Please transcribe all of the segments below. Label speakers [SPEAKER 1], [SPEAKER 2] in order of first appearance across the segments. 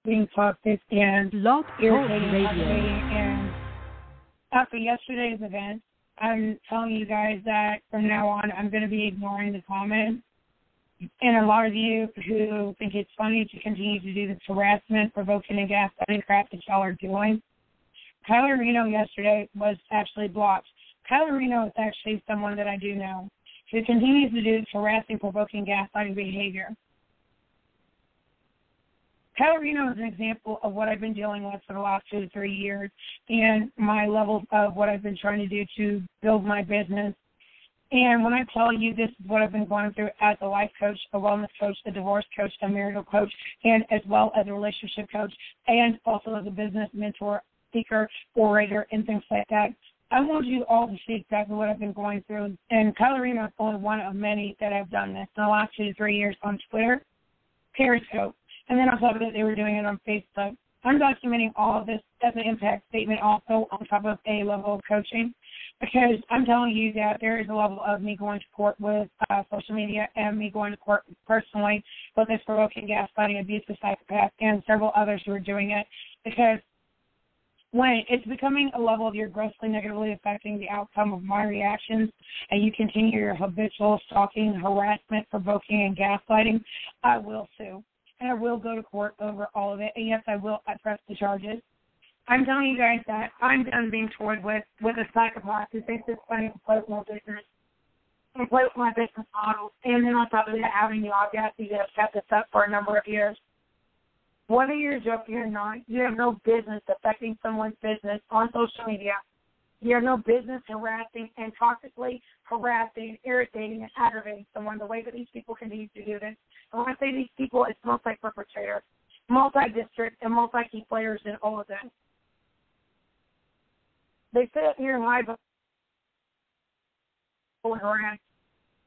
[SPEAKER 1] being toxic and
[SPEAKER 2] Blog
[SPEAKER 1] irritating,
[SPEAKER 2] Radio.
[SPEAKER 1] aggravating, and after yesterday's event, I'm telling you guys that from now on I'm going to be ignoring the comments. And a lot of you who think it's funny to continue to do this harassment, provoking, and gaslighting crap that y'all are doing, Kyler Reno yesterday was actually blocked. Kyler Reno is actually someone that I do know who continues to do this harassing, provoking, gaslighting behavior. Kyler Reno is an example of what I've been dealing with for the last 2 to 3 years and my level of what I've been trying to do to build my business. And when I tell you this is what I've been going through as a life coach, a wellness coach, a divorce coach, a marital coach, and as well as a relationship coach, and also as a business mentor, speaker, orator, and things like that, I want you all to see exactly what I've been going through. And Kyler Reno is only one of many that have done this in the last 2 to 3 years on Twitter, Periscope, and then on top of it, they were doing it on Facebook. I'm documenting all of this as an impact statement also on top of a level of coaching because I'm telling you that there is a level of me going to court with social media and me going to court personally with this provoking, gaslighting, abusive psychopath and several others who are doing it because when it's becoming a level of you're grossly negatively affecting the outcome of my reactions and you continue your habitual stalking, harassment, provoking, and gaslighting, I will sue. And I will go to court over all of it. And, yes, I will press the charges. I'm telling you guys that I'm done being toyed with a psychopath who thinks it's funny to play with my business and play with my business models. And then on top of that, having the audacity to have kept this up for a number of years. Whether you're joking or not, you have no business affecting someone's business on social media. You have no business harassing and toxically harassing, irritating, and aggravating someone the way that these people continue to do this. And when I say these people, it's multi-perpetrators, multi-district, and multi-key players in all of them. They sit up here and lie about and harass,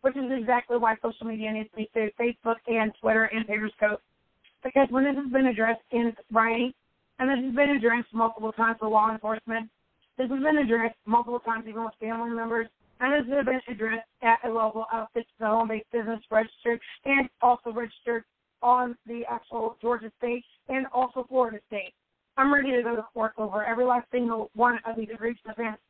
[SPEAKER 1] which is exactly why social media needs to be sued, Facebook and Twitter and Periscope. Because when this has been addressed in writing, and this has been addressed multiple times with law enforcement, this has been addressed multiple times even with family members, and this has been addressed at a level of the home-based business registered and also registered on the actual Georgia state and also Florida state. I'm ready to go to court over every last single one of these egregious events.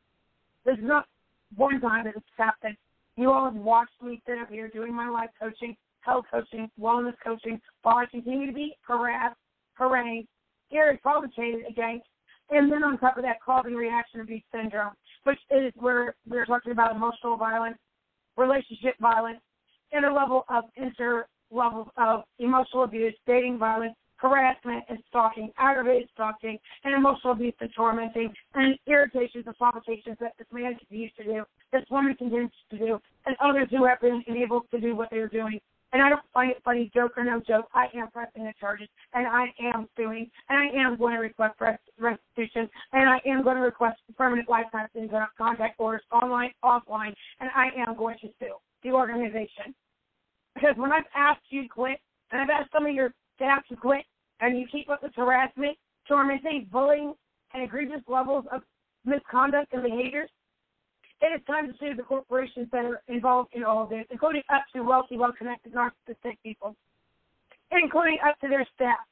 [SPEAKER 1] This is not one time that it's happened. You all have watched me sit up here doing my life coaching, health coaching, wellness coaching, while I continue to be harassed, harangued, irritated against, and then on top of that, causing reaction abuse syndrome, which is where we're talking about emotional violence, relationship violence, and a level of levels of emotional abuse, dating violence, harassment and stalking, aggravated stalking, and emotional abuse and tormenting, and irritations and provocations that this man continues to do, this woman continues to do, and others who have been enabled to do what they're doing. And I don't find it funny, joke or no joke. I am pressing the charges, and I am suing, and I am going to request restitution, and I am going to request permanent lifetime contact orders online, offline, and I am going to sue the organization. Because when I've asked you to quit, and I've asked some of your staff to quit, and you keep up this harassment, tormenting, bullying, and egregious levels of misconduct and behaviors, it is time to sue the corporations that are involved in all of this, including up to wealthy, well-connected, narcissistic people, including up to their staff,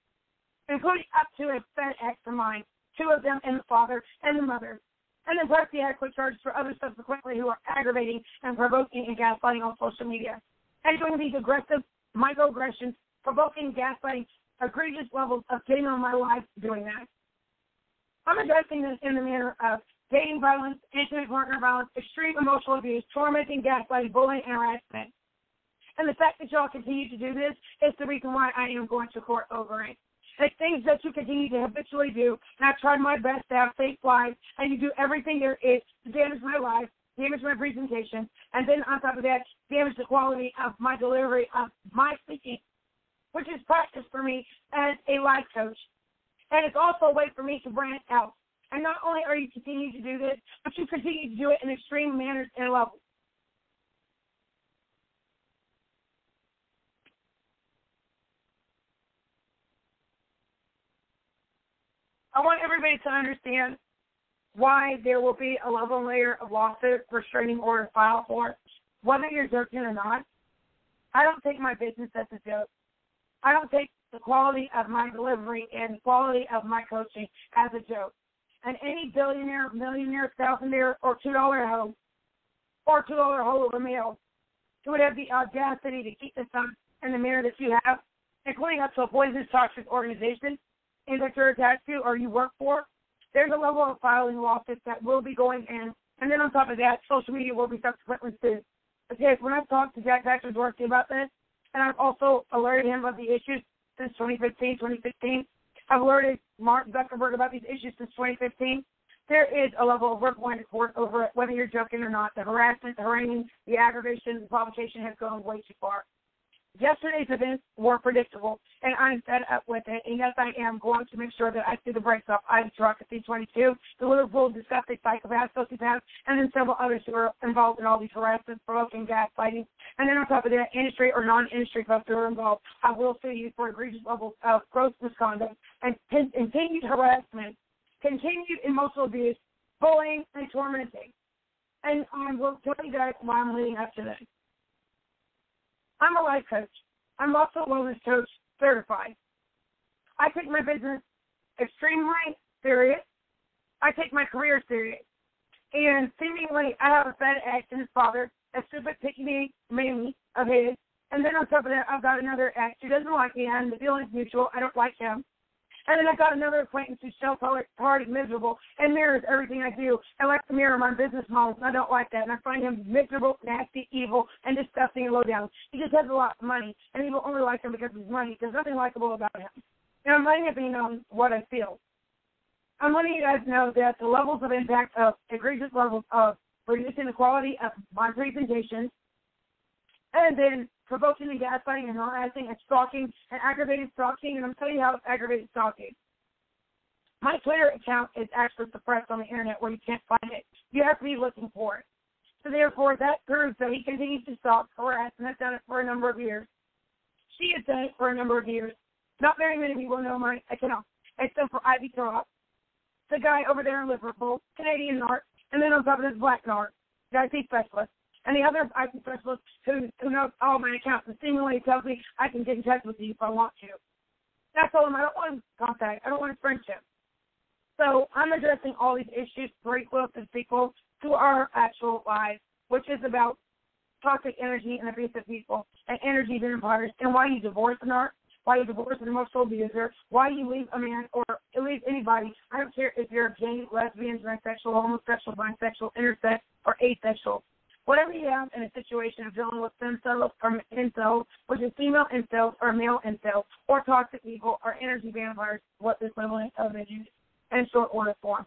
[SPEAKER 1] including up to a FedEx of mine, 2 of them, and the father and the mother, and then plus the adequate charges for others subsequently who are aggravating and provoking and gaslighting on social media, and doing these aggressive microaggressions, provoking, gaslighting, egregious levels of getting on my life doing that. I'm addressing this in the manner of dating violence, intimate partner violence, extreme emotional abuse, tormenting, gaslighting, bullying, and harassment. And the fact that y'all continue to do this is the reason why I am going to court over it. It's things that you continue to habitually do, and I've tried my best to have safe lives, and you do everything there is to damage my life, damage my presentation, and then on top of that, damage the quality of my delivery of my speaking, which is practice for me as a life coach. And it's also a way for me to branch out. And not only are you continuing to do this, but you continue to do it in extreme manners and levels. I want everybody to understand why there will be a level and layer of lawsuit, restraining order filed for, whether you're joking or not. I don't take my business as a joke. I don't take the quality of my delivery and the quality of my coaching as a joke. And any billionaire, millionaire, thousandaire, or $2 hoe, or $2 hoe of a meal who would have the audacity to keep this up in the manner that you have, including up to a poisonous, toxic organization that you're attached to or you work for, there's a level of filing lawsuits that will be going in. And then on top of that, social media will be subsequently sued. Because when I've talked to Jack Dorsey about this, and I've also alerted him of the issues since 2016, I've alerted Mark Zuckerberg about these issues since 2015. There is a level of work going to court over it, whether you're joking or not. The harassment, the haranguing, the aggravation, the provocation has gone way too far. Yesterday's events were predictable, and I'm fed up with it. And yes, I am going to make sure that I see the brakes off. I struck at C-22, the Liverpool disgusting psychopaths, sociopaths, and then several others who are involved in all these harassments, provoking, gaslighting. And then on top of that, industry or non-industry folks who are involved, I will sue you for egregious levels of gross misconduct and continued harassment, continued emotional abuse, bullying, and tormenting. And I will tell you guys why I'm leading up to this. I'm a life coach. I'm also a wellness coach certified. I take my business extremely serious. I take my career serious. And seemingly, I have a fed ex and his father, a stupid picky mammy of his. And then on top of that, I've got another ex who doesn't like me, and the feeling's mutual. I don't like him. And then I've got another acquaintance who's self-hard and miserable and mirrors everything I do. I like to mirror my business models, and I don't like that. And I find him miserable, nasty, evil, and disgusting and low down. He just has a lot of money, and people only like him because of his money. There's nothing likable about him. And I'm letting it be known what I feel. I'm letting you guys know that the levels of impact of egregious levels of reducing the quality of my presentations, and then provoking and gaslighting and harassing and stalking and aggravated stalking, and I'm telling you how it's aggravated stalking. My Twitter account is actually suppressed on the internet where you can't find it. You have to be looking for it. So therefore, that proves that he continues to stalk, harass, and has done it for a number of years. She has done it for a number of years. Not very many people know my account, except for Ivy Croft, the guy over there in Liverpool, Canadian narc, and then on top of this black narc, the IT specialist. And the other IT specialist who knows all my accounts and seemingly tells me I can get in touch with you if I want to. And I told him I don't want his contact. I don't want his friendship. So I'm addressing all these issues, prequels and sequels to our actual lives, which is about toxic energy and abusive people and energy vampires and why you divorce an art, why you divorce an emotional abuser, why you leave a man or leave anybody. I don't care if you're gay, lesbian, transsexual, homosexual, bisexual, intersex, or asexual. Whatever you have in a situation of dealing with stem cells or incels, which is female incels or male incels, or toxic people or energy vampires, what this equivalent of it is in short order form.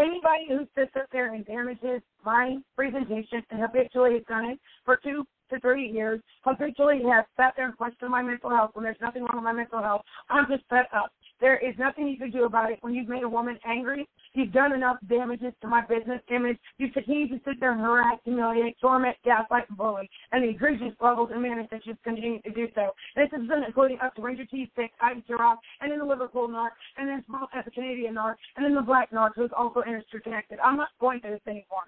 [SPEAKER 1] Anybody who sits up there and damages my presentation and habitually has done it for 2 to 3 years, habitually has sat there and questioned my mental health when there's nothing wrong with my mental health, I'm just fed up. There is nothing you can do about it when you've made a woman angry. You've done enough damages to my business image. You continue to sit there and harass, humiliate, torment, gaslight, and bully, and the egregious levels and manners that you've continued to do so. And this is including up to Ranger T6, Ivy Rock, and then the Liverpool narc, and then small as a Canadian narc, and then the black narc who's also industry connected. I'm not going through this anymore.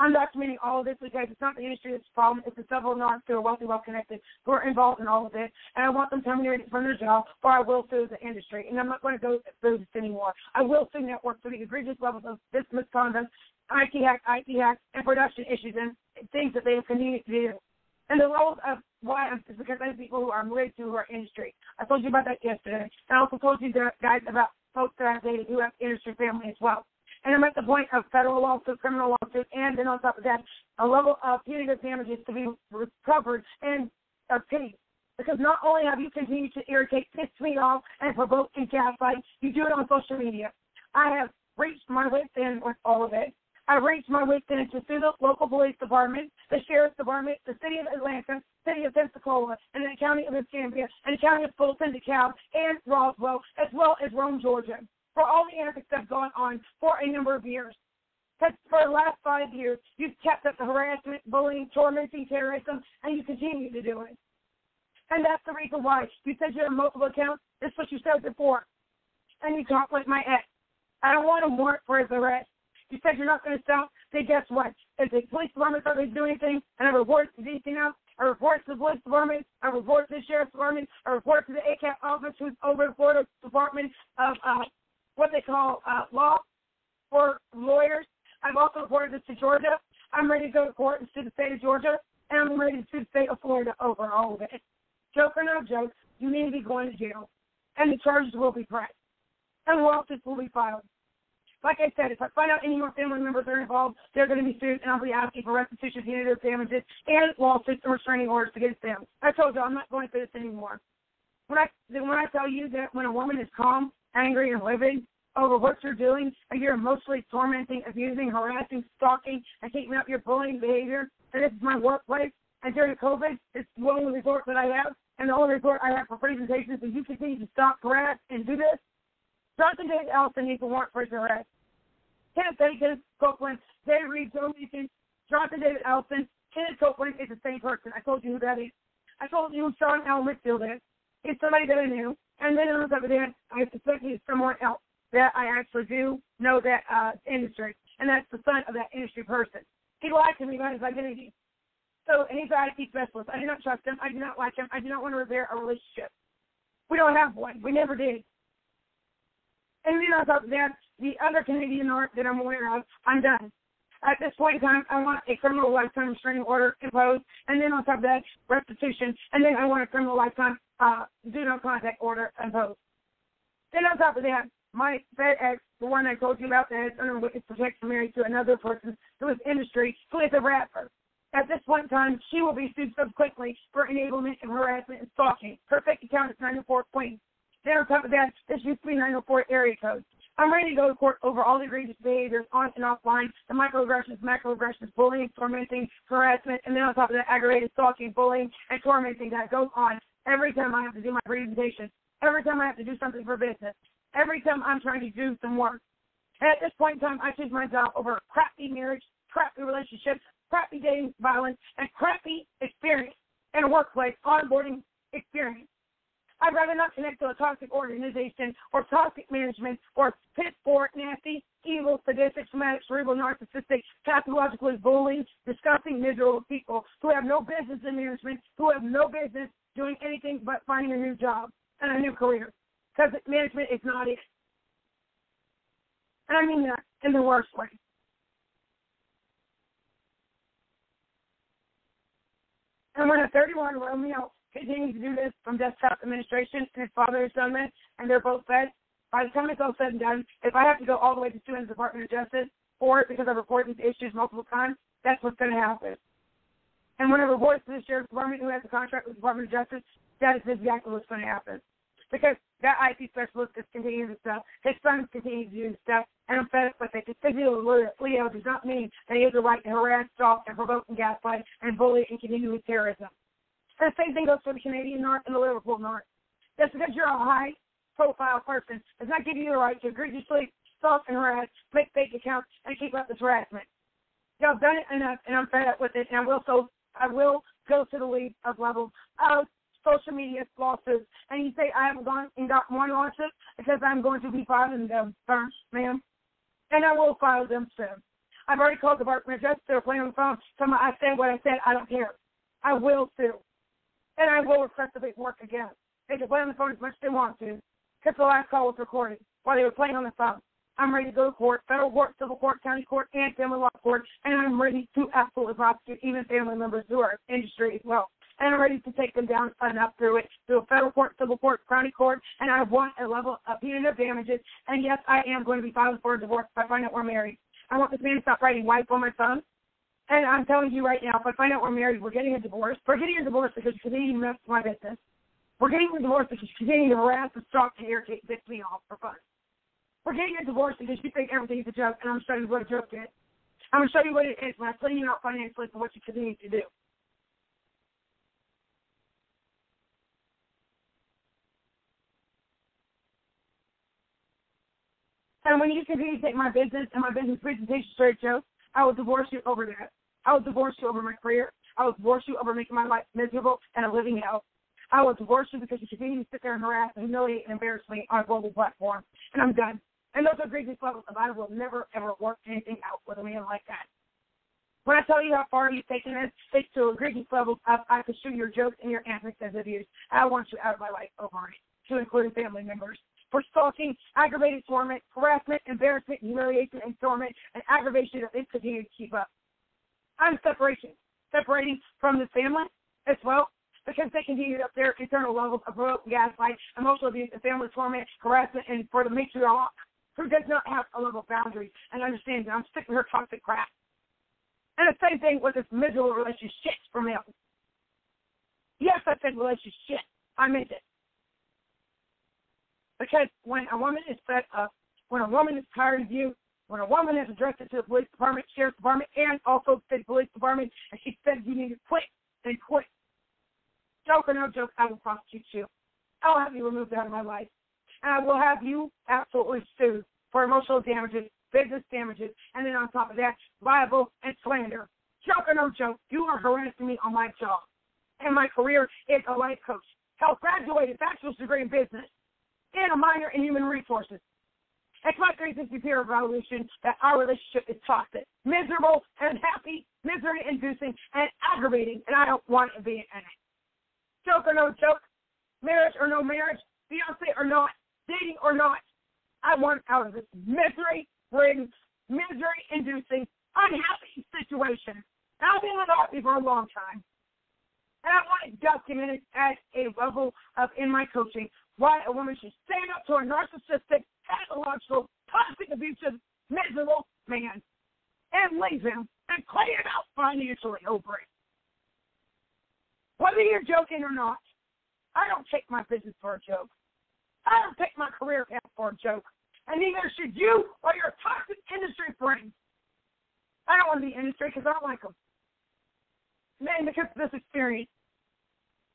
[SPEAKER 1] I'm documenting all of this because it's not the industry that's the problem. It's the several narcs who are wealthy, well-connected, who are involved in all of this. And I want them terminated from their job, or I will sue the industry. And I'm not going to go through this anymore. I will sue networks for the egregious levels of this misconduct, IT hacks, and production issues and things that they have continued to do. And the levels of why is because I have people who are related to who are industry. I told you about that yesterday. And I also told you guys about folks that I've dated who have industry family as well. And I'm at the point of federal lawsuit, criminal lawsuit, and then on top of that, a level of punitive damages to be recovered and paid. Because not only have you continued to irritate, piss me off, and provoke and gaslight, you do it on social media. I have reached my wits end with all of it. I've reached my wits end to sue the local police department, the sheriff's department, the city of Atlanta, city of Pensacola, and the county of Escambia, and the county of Fulton, DeKalb, and Roswell, as well as Rome, Georgia, for all the antics that have gone on for a number of years. Because for the last 5 years, you've kept up the harassment, bullying, tormenting, terrorism, and you continue to do it. And that's the reason why you said you have multiple accounts. This is what you said before. And you talk like my ex. I don't want him warrant for his arrest. You said you're not going to stop. Then guess what? If the police department doesn't do anything and have a warrant to DC now, I report to the police department. I report to the sheriff's department. I report to the ACAP office, who's over the Florida Department of what they call law for lawyers. I've also reported this to Georgia. I'm ready to go to court and sue the state of Georgia, and I'm ready to sue the state of Florida over all of it. Joke or no joke, you need to be going to jail, and the charges will be pressed, and lawsuits will be filed. Like I said, if I find out any more family members are involved, they're going to be sued, and I'll be asking for restitution, punitive damages, and lawsuits and restraining orders against them. I told you I'm not going through this anymore. When I tell you that when a woman is calm, angry, and livid over what you're doing, and you're emotionally tormenting, abusing, harassing, stalking, and keeping up your bullying behavior, and this is my workplace, and during COVID, it's the only resort that I have, and the only resort I have for presentations is you continue to stalk, harass, and do this, Jonathan David Ellison needs a warrant for his arrest. Kenneth Bacon, Copeland, David Reed, Joe Mason, Jonathan David Ellison, Kenneth Copeland is the same person. I told you who that is. I told you who Sean Allen Whitfield is. He's somebody that I knew. And then on top of that, I suspect he's someone else that I actually do know that industry. And that's the son of that industry person. He lied to me about his identity. So, and he's an IT specialist. I do not trust him. I do not like him. I do not want to repair a relationship. We don't have one. We never did. And then on top of that, the other Canadian art that I'm aware of, I'm done. At this point in time, I want a criminal lifetime restraining order imposed, and then on top of that, restitution, and then I want a criminal lifetime do no contact order imposed. Then on top of that, my FedEx, the one I told you about that is under witness protection married to another person who is industry, who is a rapper. At this point in time, she will be sued subsequently for enablement and harassment and stalking. Her fake account is 904 Queen. Then on top of that, this used to be 904 area code. I'm ready to go to court over all the egregious behaviors on and offline, the microaggressions, macroaggressions, bullying, tormenting, harassment, and then on top of that, aggravated stalking, bullying, and tormenting that goes on every time I have to do my presentation, every time I have to do something for business, every time I'm trying to do some work. And at this point in time, I choose my job over a crappy marriage, crappy relationships, crappy dating violence, and crappy experience in a workplace, onboarding experience. I'd rather not connect to a toxic organization or toxic management or piss poor, nasty, evil, sadistic, somatic, cerebral, narcissistic, pathologically bullying, disgusting, miserable people who have no business in management, who have no business doing anything but finding a new job and a new career. Because management is not it. And I mean that in the worst way. And when a 31-year-old male continues to do this from desktop administration, and his father has done this, and they're both fed, by the time it's all said and done, if I have to go all the way to sue in the Department of Justice, or because I've reported these issues multiple times, that's what's going to happen. And when I report to the Sheriff's Department, who has a contract with the Department of Justice, that is exactly what's going to happen. Because that IT specialist is continuing to stuff, his son is continuing to do stuff, and I'm fed up with it. Just because Leo does not mean that he has the right to harass, stalk, and provoke and gaslight and bully and continue with terrorism. And the same thing goes for the Canadian North and the Liverpool North. Just because you're a high-profile person does not give you the right to egregiously stalk and harass, make fake accounts, and keep up this harassment. Y'all done it enough, and I'm fed up with it, and I will go to the lead of levels of social media lawsuits. And you say I haven't gone and got one lawsuit because I'm going to be filing them first, ma'am. And I will file them soon. I've already called the Department of Justice. They're playing on the phone. Tell me I said what I said. I don't care. I will sue. And I will request the paperwork again. They can play on the phone as much as they want to, because the last call was recorded while they were playing on the phone. I'm ready to go to court, federal court, civil court, county court, and family law court, and I'm ready to absolutely prosecute even family members who are in industry as well. And I'm ready to take them down enough through it, through a federal court, civil court, county court, and I want a level of punitive damages. And yes, I am going to be filing for a divorce if I find out we're married. I want this man to stop writing wife on my phone. And I'm telling you right now, if I find out we're married, we're getting a divorce. We're getting a divorce because you continue to mess with my business. We're getting a divorce because you continue to harass and stalk and irritate and piss me off for fun. We're getting a divorce because you think everything's a joke, and I'm going to show you what a joke is. I'm going to show you what it is when I clean you out financially for what you continue to do. And when you continue to take my business and my business presentation straight, Joe, I will divorce you over that. I will divorce you over my career. I will divorce you over making my life miserable and a living hell. I will divorce you because you continue to sit there and harass and humiliate and embarrass me on a global platform. And I'm done. And those are egregious levels of I will never, ever work anything out with a man like that. When I tell you how far you've taken this, it's to egregious levels of I pursue your jokes and your antics as abuse. I want you out of my life over it, to include family members. For stalking, aggravated torment, harassment, embarrassment, humiliation, and torment, and aggravation that they continue to keep up. I'm separating from the family as well, because they continue up their internal levels of rope, gaslight, emotional abuse, and family torment, harassment, and for the matriarch who does not have a level of boundaries and understands that I'm sick of her toxic crap. And the same thing with this miserable relationship for males. Yes, I said relationship. I meant it. Because when a woman is fed up, when a woman is tired of you, when a woman is addressed it to the police department, sheriff's department, and also to the police department, and she says you need to quit, then quit. Joke or no joke, I will prosecute you. I will have you removed out of my life. And I will have you absolutely sued for emotional damages, business damages, and then on top of that, libel and slander. Joke or no joke, you are harassing me on my job. And my career is a life coach. Health graduated, bachelor's degree in business, and a minor in human resources. It's my 360 peer evaluation that our relationship is toxic, miserable, and unhappy, misery-inducing, and aggravating, and I don't want to be in it. Joke or no joke, marriage or no marriage, fiancé or not, dating or not, I want out of this misery-ridden, misery-inducing, unhappy situation. And I've been unhappy for a long time. And I want it documented at a level of in my coaching why a woman should stand up to a narcissistic, pathological, toxic, abusive, miserable man and leave him and clean it out financially over it. Whether you're joking or not, I don't take my business for a joke. I don't take my career path for a joke. And neither should you or your toxic industry friends. I don't want to be in the industry because I don't like them. Man, because of this experience.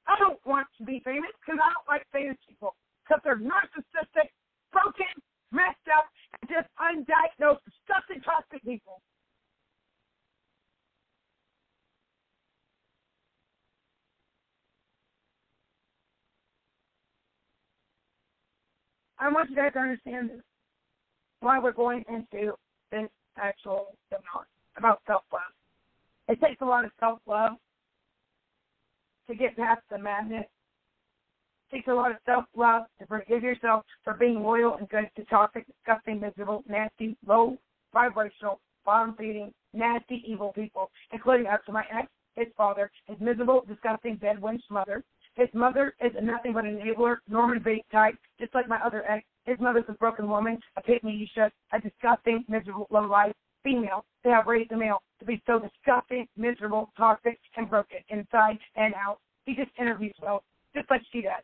[SPEAKER 1] I don't want to be famous because I don't like famous people. Because they're narcissistic, broken, messed up, and just undiagnosed, disgusting, toxic people. I want you guys to understand this, why we're going into this actual seminar about self-love. It takes a lot of self-love to get past the madness. It takes a lot of self-love to forgive yourself for being loyal and good to toxic, disgusting, miserable, nasty, low, vibrational, bottom-feeding, nasty, evil people, including up to my ex, his father, his miserable, disgusting, dead-wench mother. His mother is nothing but an enabler, Norman Bates type, just like my other ex. His mother's a broken woman, a pygmy-isha, a disgusting, miserable, low-life female. They have raised a male to be so disgusting, miserable, toxic, and broken inside and out. He just interviews well, just like she does.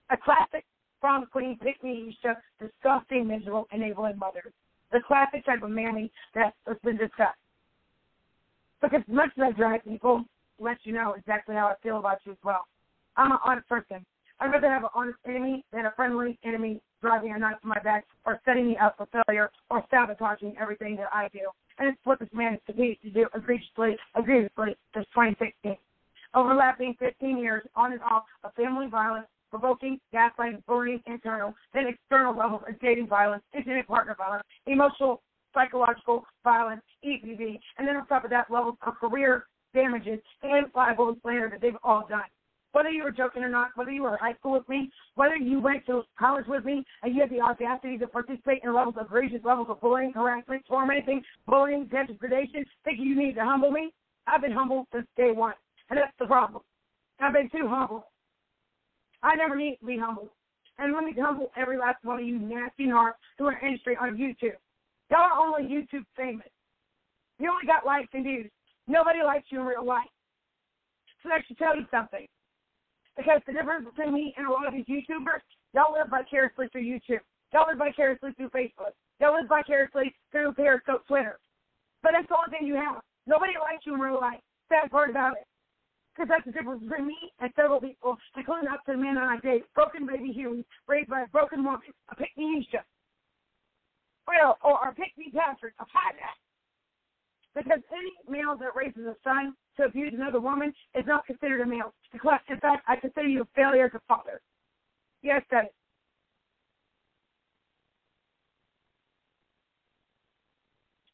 [SPEAKER 1] A classic prom queen, pygmy-isha, disgusting, miserable, enabling mother. The classic type of mammy that has been discussed. Because as much as I drag people, let you know exactly how I feel about you as well. I'm an honest person. I'd rather have an honest enemy than a friendly enemy driving a knife to my back or setting me up for failure or sabotaging everything that I do. And it's what this man is supposed to do egregiously since 2016. Overlapping 15 years on and off of family violence, provoking, gaslighting, bullying, internal, then external levels of dating violence, intimate partner violence, emotional, psychological violence, EPV, and then on top of that, levels of career damages and libel and slander that they've all done. Whether you were joking or not, whether you were in high school with me, whether you went to college with me, and you had the audacity to participate in levels of egregious levels of bullying, harassment, tormenting, bullying, degradation, thinking you need to humble me, I've been humble since day one. And that's the problem. I've been too humble. I never need to be humble. And let me humble every last one of you nasty narcs who are in the industry on YouTube. Y'all are only YouTube famous. You only got likes and views. Nobody likes you in real life. So that should tell you something. Because the difference between me and a lot of these YouTubers, y'all live vicariously through YouTube. Y'all live vicariously through Facebook. Y'all live vicariously through Periscope, Twitter. But that's the only thing you have. Nobody likes you in real life. Sad part about it. Because that's the difference between me and several people, including up to the man that I date, broken baby Huey, raised by a broken woman, a pygmy-isha. Well, or a pygmy Patrick, a fat-ass. Because any male that raises a son to abuse another woman is not considered a male. In fact, I consider you a failure as a father. Yes, that is.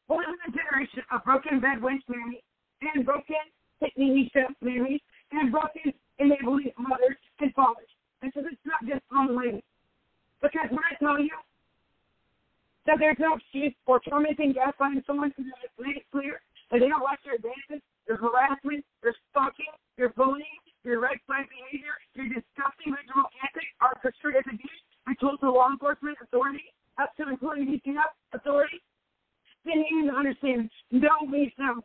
[SPEAKER 1] Born in a generation of broken bed wench mammy, and broken technician marriage, and broken enabling mothers and fathers. And so it's not just on the lady. Because when I tell you that there's no excuse for tormenting, gaslighting someone who has made it clear that they don't like your advances, your harassment, your stalking, your bullying, your red flag behavior, your disgusting ritual antics are construed as abuse and told to law enforcement authority, up to including DCF authority, then you need to understand, no means no.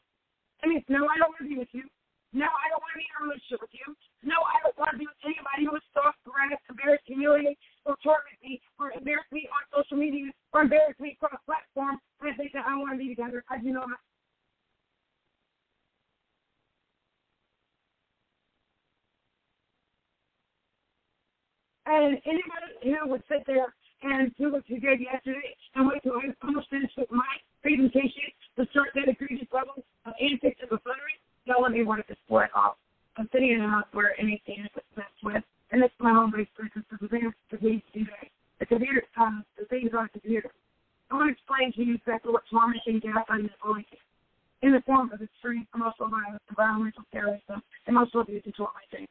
[SPEAKER 1] I mean, no, I don't want to be with you. No, I don't want to be in a relationship with you. No, I don't want to be with anybody who is stalked, harassed, embarrassed, humiliated, or torment me, or embarrass me on social media, or embarrass me across platform, and think that I want to be together. I do not. And anybody who would sit there and do what you did yesterday and wait till I almost finished with my presentation to start that egregious level of antics and buffoonery, don't let me want to split off. I'm sitting in a house where anything is messed with, and it's my home base business because the things do that. The computer, the things on the computer. I want to explain to you exactly what tormenting, gaslighting, and bullying is in the form of extreme emotional violence, environmental terrorism, emotional abuse, and tormenting.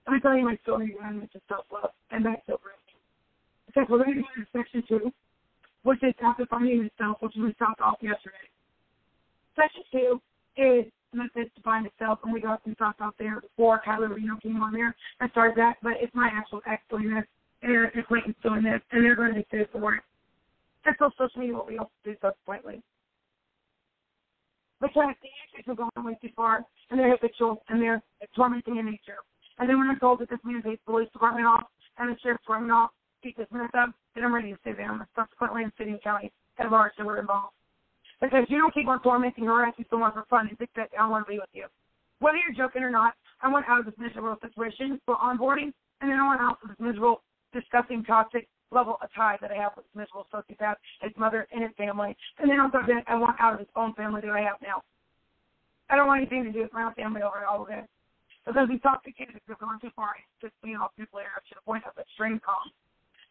[SPEAKER 1] I'm telling you my story around with self-love, and that's so great. Because we're going to go into section 2, which is after finding yourself, which we talked off yesterday. Section 2 is methods to find itself, and we got some talk out there before Kyler Reno came on there. I started that, but it's my actual ex doing this, and an acquaintance doing this, and they're going to be sued for it. That's so social media what we also do subsequently. Because the antics are going way too far, and they're habitual, and they're tormenting in nature. And then when I'm told that this man takes the police department off and the sheriff's department off, keep this mess up, then I'm ready to sue them. Subsequently, in city and county at large that were involved. Because you don't keep on tormenting or harassing someone for fun and think that I want to be with you. Whether you're joking or not, I want out of this miserable situation for onboarding, and then I want out of this miserable, disgusting, toxic level of tie that I have with this miserable sociopath, his mother, and his family. And then on top of that, I want out of his own family that I have now. I don't want anything to do with my own family over all of this. Because we talk to kids if they're going too far, just being off too later to the point of extreme calm.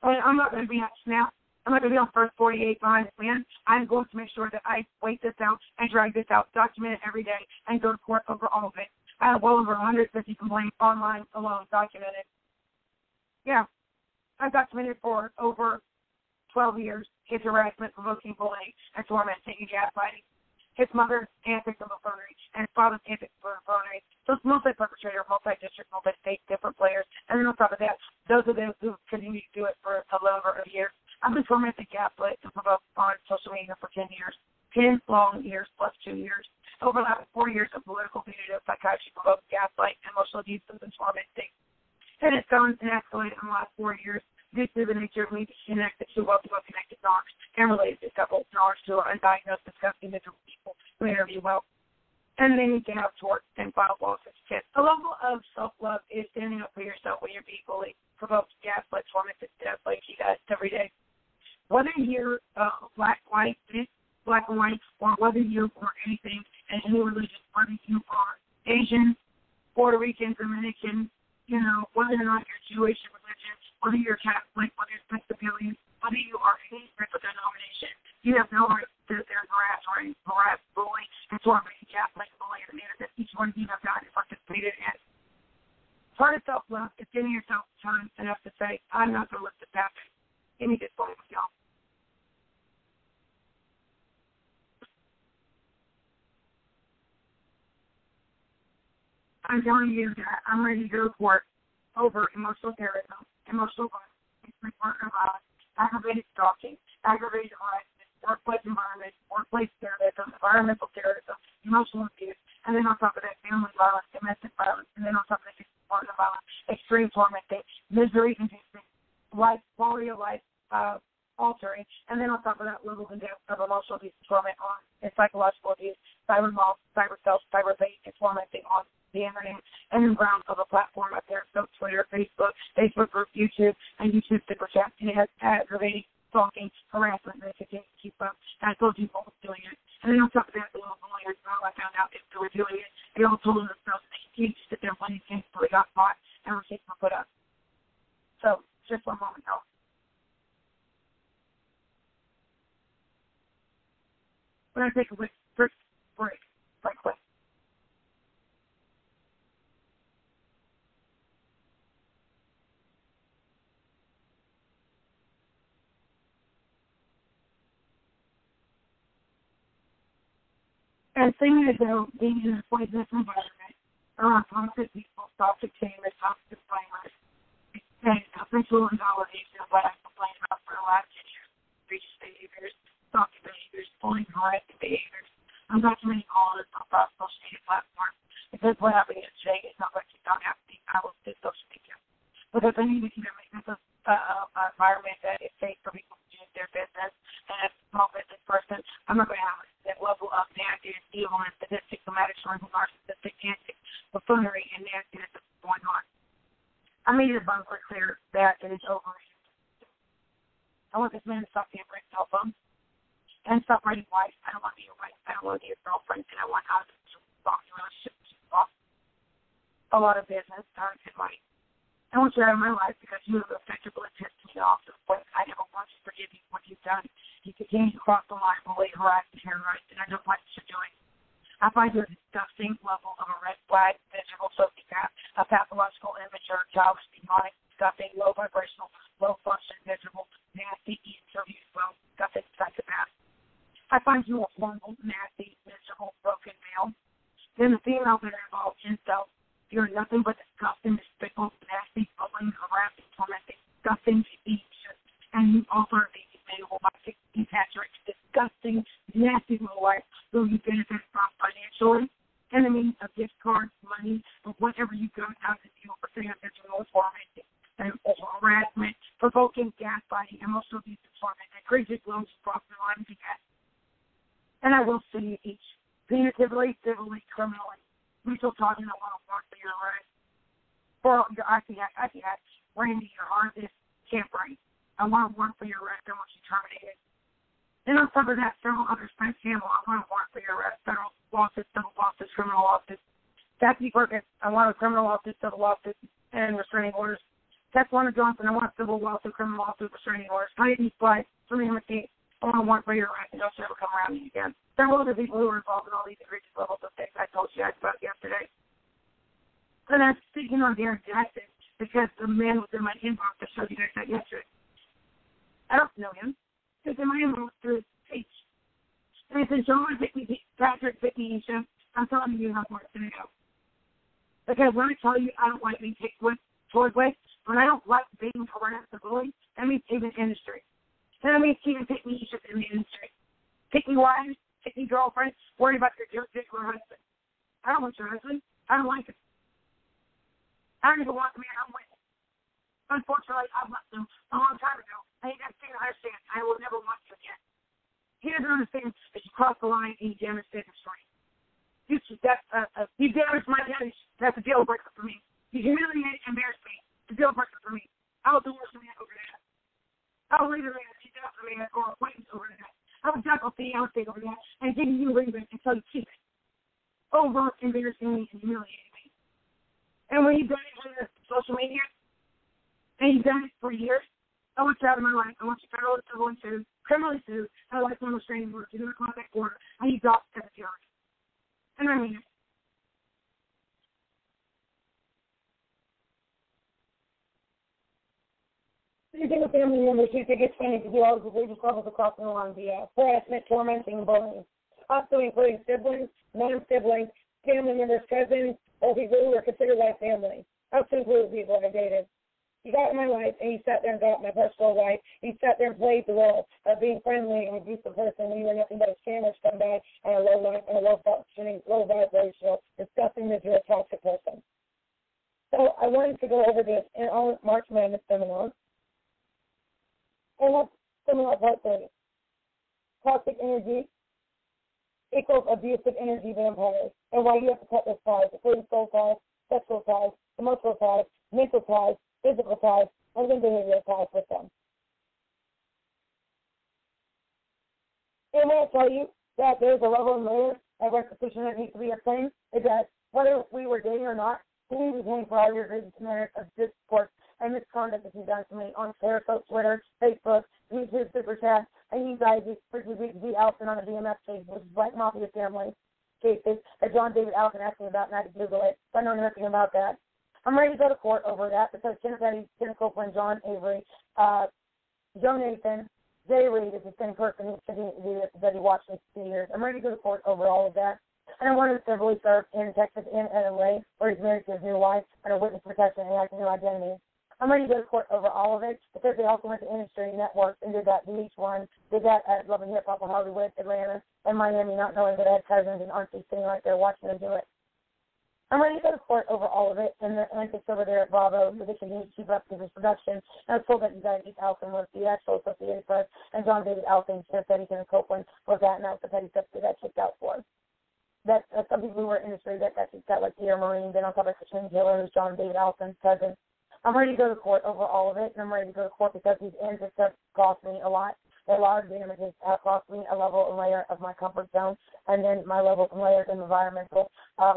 [SPEAKER 1] And I'm not going to be on Snap. I'm not going to be on First 48 behind the plan. I'm going to make sure that I wait this out and drag this out, document it every day, and go to court over all of it. I have well over 150 complaints online alone documented. Yeah, I've documented for over 12 years his harassment, provoking, bullying, and tormenting and gaslighting. His mother's antics and buffoonery, and his father's antics and buffoonery. So it's multi-perpetrator, multi-district, multi-state, different players. And then on top of that, those are those who continue to do it for a little over a year. I've been tormenting gaslit and provoked on social media for 10 years. 10 long years plus 2 years. Overlapping 4 years of political punitive psychiatry, provoked gaslight, emotional abuse, and tormenting. And it's gone and escalated in the last 4 years due to the nature of me being connected to well-connected docs and related to couples, knowledge to undiagnosed, disgusting, miserable people who interview well. And they need to have torts and file lawsuits. A level of self-love is standing up for yourself when you're being bullied, provoked, gaslit, tormented, death like you guys every day. Whether you're black, white, black and white, or whether you are anything in any religion, whether you are Asian, Puerto Rican, Dominican, you know, whether or not you're Jewish religion, whether you're Catholic, whether you're Episcopalian, whether you are any type of denomination, you have no right to harass, bully, and torment, Catholic, bully, and manner that each one of you have gotten participated in. Part of self-love is giving yourself time enough to say, I'm not going to let this happen. Give me this phone with y'all. I'm telling you that I'm ready to go to court over emotional terrorism, emotional violence, aggravated stalking, aggravated harassment, workplace environment, workplace terrorism, environmental terrorism, emotional abuse, and then on top of that, family violence, domestic violence, and then on top of that, partner violence, extreme tormenting, misery-inducing, life, quality of life altering, and then on top of that, levels and depth of emotional abuse, torment on, and psychological abuse, cyber mob, cyber self, cyber bait, and tormenting on the internet, and in grounds of a platform up there, so Twitter, Facebook group, YouTube, and YouTube super chat, and it has aggravating, stalking, harassment, and they continue to keep up. And I told you all was doing it. And then on top of that, the little lawyers, I found out if they were doing it, they all told themselves that they continued to sit there playing games until they got caught and were taken put up. So, just one moment, y'all. We're going to take a quick break, right quick. And seeming as though being in a poisonous environment, around toxic people, toxic chambers, toxic flamers, and habitual invalidation of what I've complained about for the last 10 years, egregious behaviors, toxic behaviors, bullying, harassing behaviors. I'm documenting all of this across social media platforms because what happened yesterday is not what you thought happening. I will do social media because I need to either make this an environment that is safe for people to do their business, and as a small business person, I'm not going to have that level of nasty and evil and sadistic, dramatic, narcissistic, antic, buffoonery, and nastiness that's going on. I made it abundantly clear that it is over. I want this man to stop being a cell phone and stop writing wife. I don't want to be your wife. I don't want to be your girlfriend, and I want us to walk in relationships off a lot of business, time, and money. I want you out of my life because you have effectively pissed me off to the point I never want to forgive you for what you've done. You continue to cross the line, bully, harass, and terrorize, and I don't like what you're doing. I find you a disgusting level of a red flag, miserable sociopath, a pathological, immature, childish, demonic, disgusting, low vibrational, low function, miserable, nasty, interview, well, disgusting psychopath. I find you a horrible, nasty, miserable, broken male. Then the female that are involved in self. You're nothing but disgusting, despicable, nasty, bullying, harassing, tormenting, disgusting, egregious, and you offer the available by 16 Patrick, disgusting, nasty little life who you benefit from financially, and the means of gift cards, money, or whatever you go out to deal for saying that you're most tormenting, and harassment, provoking, gaslighting, emotional abuse, torment, egregious loans, cross the line to get. And I will sue you each, punitively, civilly, criminally. Mutual talking, I want to work for your arrest. For your IPX, Randy, your hardest tampering. I want to work for your arrest. I want you terminated. Then on top of that, several other Spence Campbell, I want to work for your arrest. Federal lawsuits, civil lawsuits, criminal lawsuits. Kathy Perkins, I want a criminal lawsuit, civil lawsuit, and restraining orders. Tesswana Johnson, I want a civil lawsuit, criminal lawsuit, restraining orders. Heidi Splice, Serena McKee, I want to work for your arrest, and don't you ever come around me again. There are other people who are involved in all these egregious levels of things I told you guys about yesterday. And I'm speaking on their Jackson because the man was in my inbox that showed you guys that yesterday. I don't know him. He's in my inbox through his page. And he said, John, Patrick, Vicky, Isha, I'm telling you how far it's going to go. Because when I tell you I don't like being taken towards with, when I don't like being harassed or bullied, that means even industry. And that means even pick me Isha in the industry. Pick me wives. Take me girlfriend, worry about your particular husband. I don't want your husband. I don't like him. I don't even want the man I'm with. Unfortunately, I've left him a long time ago. And he doesn't seem to understand. I will never want you again. He doesn't understand that you crossed the line and you damaged his strength. You damaged my image. That's a deal breaker for me. You humiliated and embarrassed me. It's a deal breaker for me. I'll divorce the man over that. I'll leave the man, cheat out the man, or acquaintance over that. I would tackle the outstate over that and give you a ring until you keep it. Over embarrassing me and humiliating me. And when you've done it on social media, and you've done it for years, I want you out of my life. I want you federally, civilly sued, criminally sued, and a lifelong restraining order. You're going to contact order, and you got as a terrorist. And I mean it. You think a family member should think it's funny to do all the religious levels across the line via harassment, tormenting, and bullying. Also including siblings, non-siblings, family members, cousins, or people who are considered like family. Also including people I dated. You got in my life, and you sat there and got my personal life. You sat there and played the role of being friendly and abusive person when you were nothing but a scammer, scumbag, and a low life, and a low functioning, low vibrational, disgusting, miserable, toxic person. So I wanted to go over this in our March Madness seminar. And that's similar part 30. Toxic energy equals abusive energy vampires. And why you have to cut those ties, including soul ties, sexual ties, emotional ties, mental ties, physical ties, and then behavioral ties with them. And when I tell you that there's a level and layer of restitution that needs to be obtained, is that whether we were dating or not, we need to be paying for all your egregious manners of discourse and misconduct that you've done to me on Periscope, Twitter, Facebook, YouTube, Super Chat, and you guys frequently be Allison on the DMF case, which is Black Mafia family cases that John David Allison asked me about, and I had to Google it, so I know nothing about that. I'm ready to go to court over that because Kenneth Eddy, Kenneth Copeland, John Avery, Joe Nathan, Jay Reed is the same person who said he watched me for 2 years. I'm ready to go to court over all of that. And I wanted to civilly serve in Texas and in LA, where he's married to his new wife under witness protection and has a new identity. I'm ready to go to court over all of it because they also went to industry networks and did that VH1, did that at Love and Hip Hop in Hollywood, Atlanta, and Miami, not knowing that I had cousins and aunties sitting right there watching them do it. I'm ready to go to court over all of it, and the antics over there at Bravo, so they continue to keep up with this production. And I was told that Eugene Alton was the actual Associated Press, and John David Alton, Jeff Eddington, and Copeland was that, and that was the petty stuff that got kicked out for. That some people who were in industry that got kicked out, like Pierre Marine, then on top of Katrina Taylor, who's John David Alton's cousin. I'm ready to go to court over all of it, and I'm ready to go to court because these antics have cost me a lot. A lot of damages have cost me a level and layer of my comfort zone, and then my levels and layers of environmental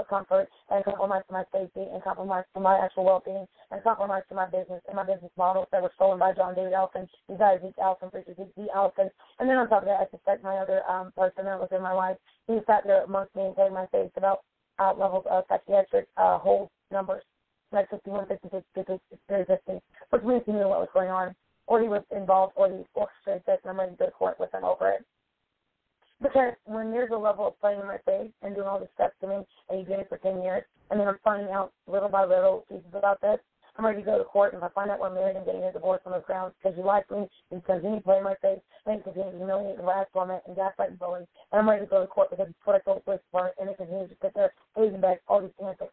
[SPEAKER 1] comfort, and compromise to my safety, and compromise to my actual well-being, and compromise to my business and my business models that were stolen by John David Alton, these guys, Zeke Alton, preacher Zeke Alton. And then on top of that, I suspect my other person that was in my life, he sat there amongst me and told my face about levels of psychiatric hold numbers, like 51, 56, 50, which means he knew what was going on, or he was involved, or he orchestrated this, and I'm ready to go to court with him over it. Because when there's a level of playing in my face and doing all this stuff to me, and you did it for 10 years, and then I'm finding out little by little pieces about this, I'm ready to go to court, and if I find out we're married, I'm getting a divorce on those grounds because you like me, you continue to play in my face, and you continue to humiliate and harass, torment, and gaslight and bully. And I'm ready to go to court because it's what I told the police department, and they continue to sit there, hazing back all these antics.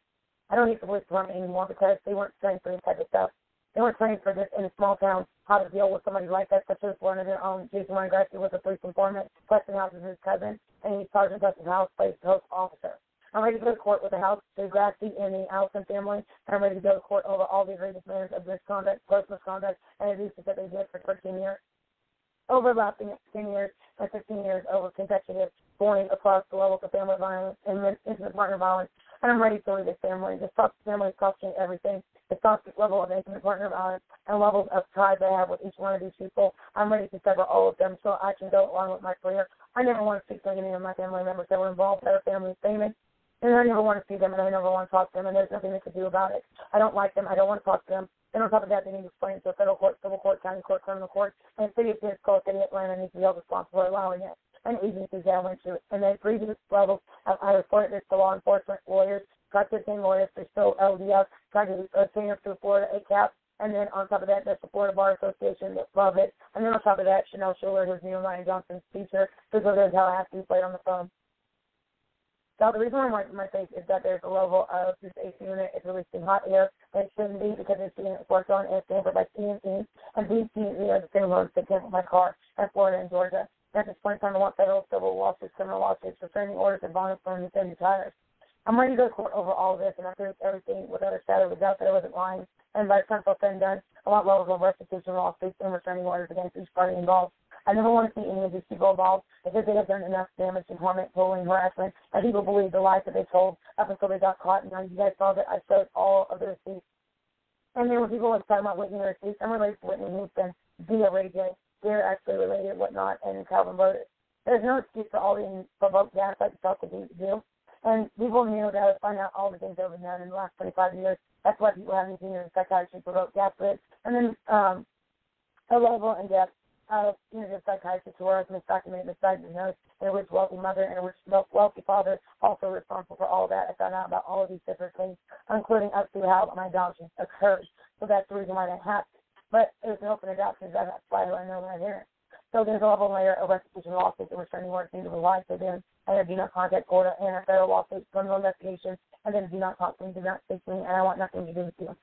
[SPEAKER 1] I don't need the police department anymore because they weren't trained for this type of stuff. They weren't trained for this in a small town, how to deal with somebody like that, such as one of their own. Jason Weingrassi was a police informant. Preston House is his cousin, and he's Sergeant Preston House, plays the host officer. I'm ready to go to court with the House, the Grassi, and the Allison family, and I'm ready to go to court over all the egregious manners of misconduct, gross misconduct, and abuses that they did for 13 years. Overlapping 10 years and 15 years over consecutive going across the levels of family violence and intimate partner violence. And I'm ready to leave this family. This toxic family is costing everything. The toxic level of intimate partner violence and levels of ties I have with each one of these people. I'm ready to sever all of them so I can go along with my career. I never want to speak to any of my family members that were involved. Their family is famous. And I never want to see them, and I never want to talk to them, and there's nothing they can do about it. I don't like them. I don't want to talk to them. And on top of that, they need to explain to a federal court, civil court, county court, criminal court, and the city of Pensacola, city of Atlanta needs to be held responsible for allowing it. And agencies that went to it. And then previous levels, I reported this to law enforcement lawyers, tried to obtain lawyers, they're still LDF, tried to obtain up to Florida ACAP, and then on top of that, that's the Florida Bar Association that love it. And then on top of that, Chanel Schuler, who's Nehemiah Johnson's teacher, who's over there in Tallahassee, played on the phone. So the reason why I'm wiping my face is that there's a level of this AC unit is releasing hot air, and it shouldn't be because it's being worked on and it's tampered by TNT, and these TNT are the same ones that tampered my car in Florida and Georgia. And at this point in time, I want federal, civil lawsuits, criminal lawsuits, restraining orders, and bond for independent tires. I'm ready to go to court over all of this, and I proved everything without a shadow of a doubt that I wasn't lying. And by the time it's all said and done, I want levels of restitution lawsuits and restraining orders against each party involved. I never want to see any of these people involved because they have done enough damage and torment, bullying, harassment, and people believe the lies that they told up until they got caught. And now you guys saw that I showed all of the receipts. And then when people were talking about Whitney receipts, I'm related to Whitney Houston via Ray J. They're actually related, whatnot, and Calvin Broderick. There's no excuse for all the provoked gas like yourself to do. And people knew that I would find out all the things that have been done in the last 25 years. That's why people haven't seen your psychiatry provoked gas with. And then a level in depth of the psychiatrist who was misdocumented, misdiagnosed, and a rich wealthy mother and a rich wealthy father also responsible for all that. I found out about all of these different things, including up to how my adoption occurred. So that's the reason why that happened. But it was an open adoption, so that's why I know my parents. So there's a level layer of restitution lawsuits and restraining orders need to rely to them, and a do not contact order, and a federal lawsuit, criminal investigation, and then do not talk to me, do not speak to me, and I want nothing to do with you.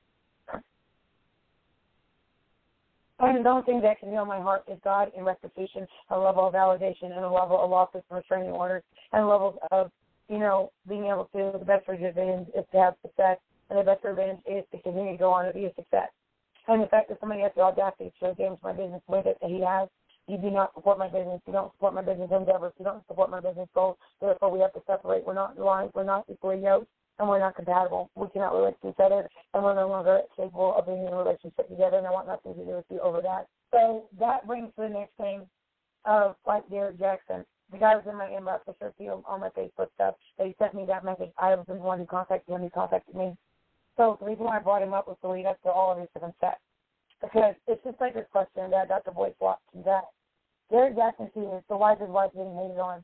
[SPEAKER 1] And the only thing that can heal my heart is God and restitution, a level of validation, and a level of lawsuits and restraining orders, and levels of, being able to, the best revenge is to have success, and the best revenge is to continue to go on and be a success. And the fact that somebody has the audacity to show James my business with it that he has, you do not support my business. You don't support my business endeavors. You don't support my business goals. Therefore, we have to separate. We're not aligned. We're not equally yoked, and we're not compatible. We cannot relate to each other, and we're no longer capable of being in a relationship together, and I want nothing to do with you over that. So that brings to the next thing of, like Derek Jackson. The guy was in my inbox. I shared you on my Facebook stuff. He sent me that message. I was the one who contacted him. He contacted me. So the reason why I brought him up was to lead up to all of these different steps. Because it's just like this question that Dr. Boyd flopped to that. Derek Jackson is the wisest wife getting hated on.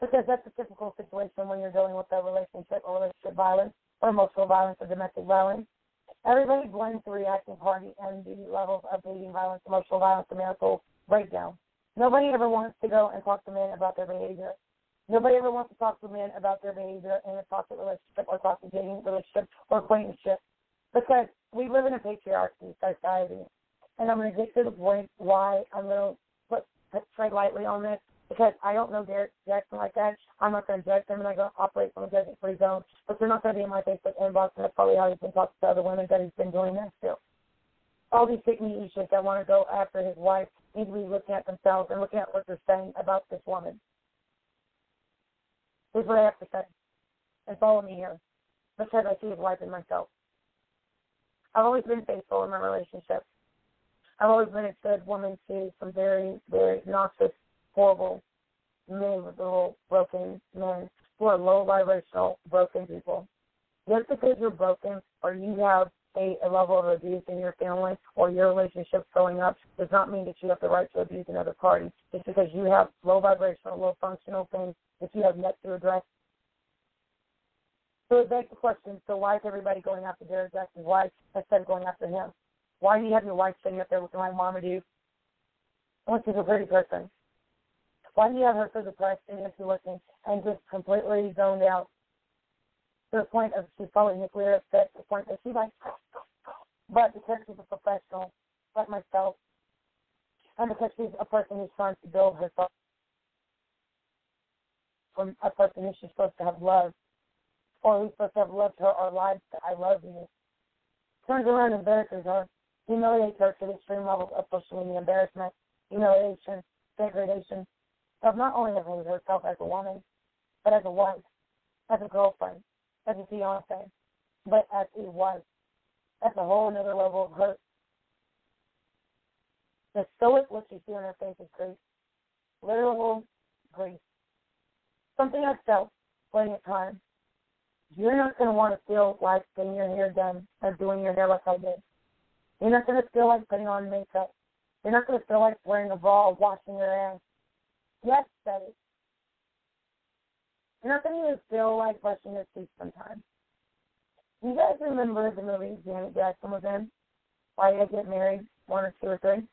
[SPEAKER 1] Because that's a typical situation when you're dealing with a relationship or relationship violence or emotional violence or domestic violence. Everybody blames the reacting party and the levels of dating violence, emotional violence, and marital breakdown. Nobody ever wants to go and talk to men about their behavior. Nobody ever wants to talk to men about their behavior in a toxic relationship or toxic dating relationship or acquaintanceship, because we live in a patriarchy society. And I'm going to get to the point why I'm going to tread lightly on this, because I don't know Derek Jackson like that. I'm not going to judge him, and I'm going to operate from a judgment-free zone. But they're not going to be in my Facebook inbox, and that's probably how he's been talking to other women that he's been doing that still. All these fake meat issues that want to go after his wife need to be looking at themselves and looking at what they're saying about this woman. Here's what I have to say, and follow me here, because I see his wife in myself. I've always been faithful in my relationship. I've always been a good woman to some very, very noxious, horrible, miserable, broken men who are low vibrational, broken people. Just because you're broken or you have a level of abuse in your family or your relationship growing up does not mean that you have the right to abuse another party. Just because you have low vibrational, low functional things that you have yet to address. So it begs the question, so why is everybody going after Derek Jackson's wife instead of going after him? Why do you have your wife sitting up there looking like Mama do when she's a pretty person? Why do you have her so depressed and into looking and just completely zoned out to the point of she's probably nuclear upset to the point that she's like, but because she's a professional like myself, and because she's a person who's trying to build herself from a person who she's supposed to have loved, or who's supposed to have loved her or lied that I love you, turns around and embarrasses her, humiliates her to the extreme levels of social media embarrassment, humiliation, degradation, of not only of herself as a woman, but as a wife, as a girlfriend, as a fiancé, but as a wife. That's a whole other level of hurt. The stoic look you see on her face is grief, literal grief. Something I've felt plenty of times. You're not going to want to feel like getting your hair done or doing your hair like I did. You're not going to feel like putting on makeup. You're not going to feel like wearing a bra or washing your ass. Yes, Betty. You're not going to even feel like brushing your teeth sometimes. Do you guys remember the movie Janet Jackson was in? Why Did I Get Married? 1 or 2 or 3? Do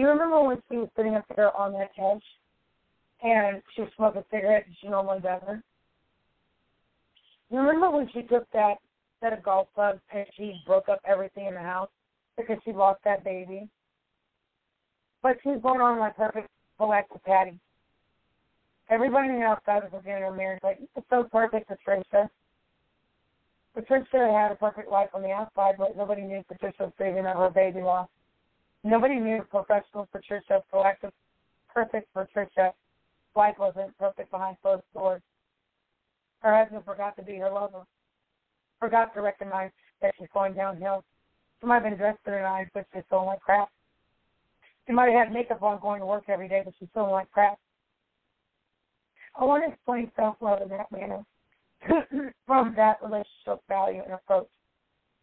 [SPEAKER 1] you remember when she was sitting up there on that couch and she was smoking cigarettes and she normally doesn't? You remember when she took that set of golf clubs and she broke up everything in the house because she lost that baby? But she's going on like perfect galactic patty. Everybody on the outside was looking at her marriage like, it's so perfect, Patricia. Patricia had a perfect life on the outside, but nobody knew Patricia was grieving over her baby loss. Nobody knew professional Patricia, proactive, perfect Patricia. Life wasn't perfect behind closed doors. Her husband forgot to be her lover, forgot to recognize that she's going downhill. She might have been dressed to the nines, but she's feeling like crap. She might have had makeup on going to work every day, but she's feeling like crap. I want to explain self-love in that manner from that relationship value and approach.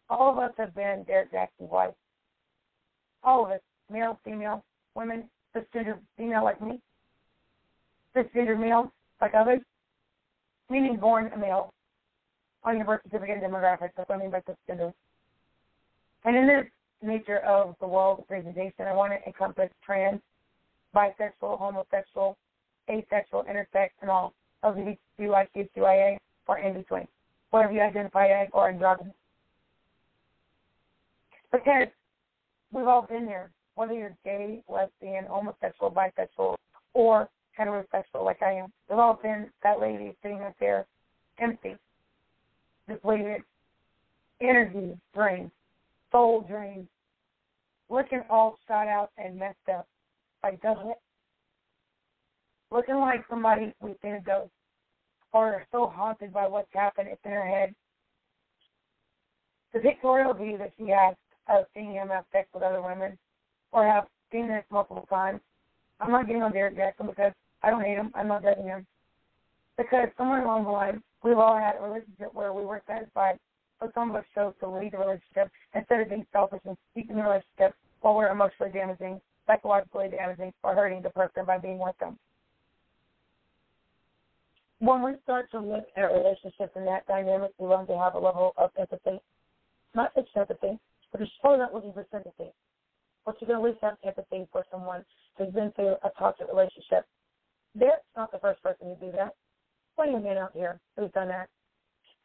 [SPEAKER 1] All of us have been Derek Jackson's wife. All of us, male, female, women, cisgender female like me, cisgender male like others, meaning born a male on your birth certificate and demographics. That's what I mean by cisgender. And in this nature of the world presentation, I want to encompass trans, bisexual, homosexual, asexual, intersex, and all LGBTQIA, or in between, whatever you identify as or androgynous. Because we've all been there, whether you're gay, lesbian, homosexual, bisexual, or heterosexual like I am. We've all been that lady sitting up there empty, depleted, energy drained, soul drained, looking all shot out and messed up, like doesn't it? Looking like somebody we've seen a ghost, or so haunted by what's happened, it's in her head. The pictorial view that she has of seeing him have sex with other women, or have seen this multiple times. I'm not getting on Derek Jackson because I don't hate him. I'm not judging him. Because somewhere along the line, we've all had a relationship where we weren't satisfied, but some of us chose to leave the relationship instead of being selfish and keeping the relationship while we're emotionally damaging, psychologically damaging, or hurting the person by being with them. when we start to look at relationships in that dynamic, we learn to have a level of empathy. Not just sympathy, but you're probably not looking for sympathy. But you can at least have empathy for someone who's been through a toxic relationship. That's not the first person to do that. Plenty of men out here who've done that.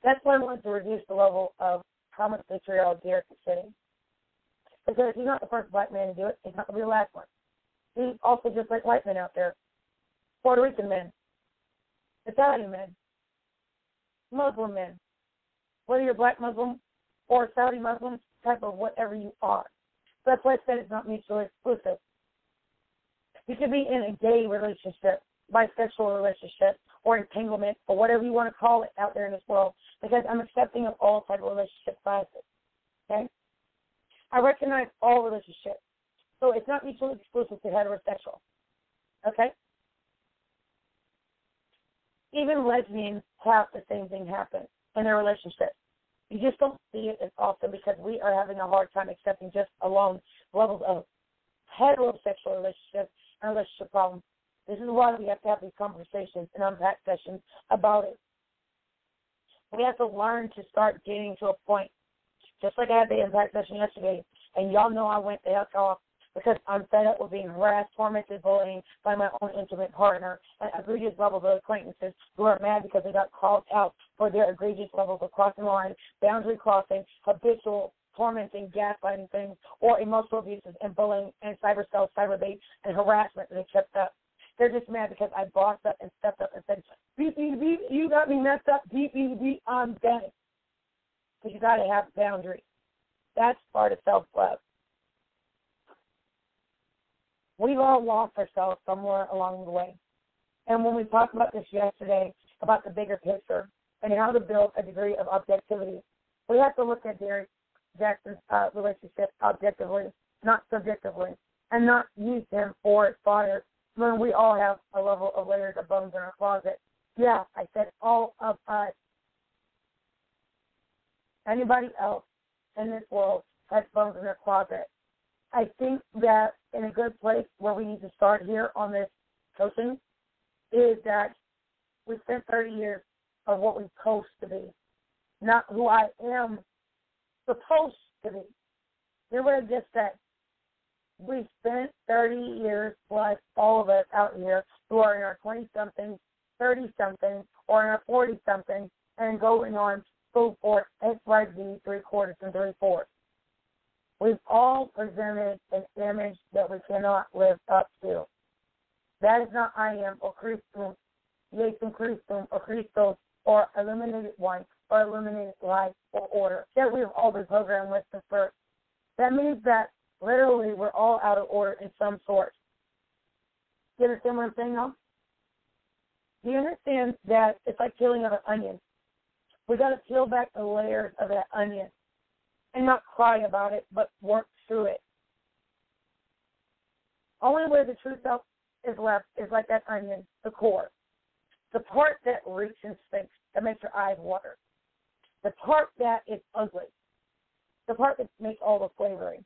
[SPEAKER 1] That's why I wanted to reduce the level of how much vitriol Derek is sitting. Because he's not the first black man to do it. He's not going to be the last one. He's also just like white men out there. Puerto Rican men. Italian men. Muslim men. Whether you're black Muslim or Saudi Muslim, type of whatever you are. So that's why I said it's not mutually exclusive. You could be in a gay relationship, bisexual relationship, or entanglement, or whatever you want to call it out there in this world, because I'm accepting of all type of relationship classes. Okay? I recognize all relationships. So it's not mutually exclusive to heterosexual. Okay? Even lesbians have the same thing happen in their relationship. You just don't see it as often because we are having a hard time accepting just alone levels of heterosexual relationships and relationship problems. This is why we have to have these conversations and unpack sessions about it. We have to learn to start getting to a point, just like I had the impact session yesterday, and y'all know I went the heck off because I'm fed up with being harassed, tormented, bullying by my own intimate partner at egregious levels of acquaintances who are mad because they got called out for their egregious levels of crossing the line, boundary crossing, habitual tormenting, gaslighting things, or emotional abuses and bullying and cyberbait and harassment that they kept up. They're just mad because I bossed up and stepped up and said, beep, beep, beep, you got me messed up, beep, beep, beep, I'm done. Because you got to have boundaries. That's part of self-love. We've all lost ourselves somewhere along the way. And when we talked about this yesterday, about the bigger picture and how to build a degree of objectivity, we have to look at Derek Jackson's relationship objectively, not subjectively, and not use him for fodder when we all have a level of layers of bones in our closet. Yeah, I said all of us. Anybody else in this world has bones in their closet. I think that in a good place where we need to start here on this coaching is that we spent 30 years of what we're supposed to be, not who I am supposed to be. Hear what I just said. We spent 30 years plus, all of us out here who are in our 20-something, 30-something, or in our 40-something, and going on full force, XYZ, 3/4 and 3/4. We've all presented an image that we cannot live up to. That is not I am, or Christum, Jesus Christum, or Christos, or illuminated one, or illuminated life, or order. That we've all been programmed with the first. That means that literally we're all out of order in some sort. Do you understand what I'm saying now? Do you understand that it's like peeling of an onion? We got to peel back the layers of that onion and not cry about it, but work through it. Only where the true self is left is like that onion, the core. The part that reeks and stinks, that makes your eyes water. The part that is ugly. The part that makes all the flavoring.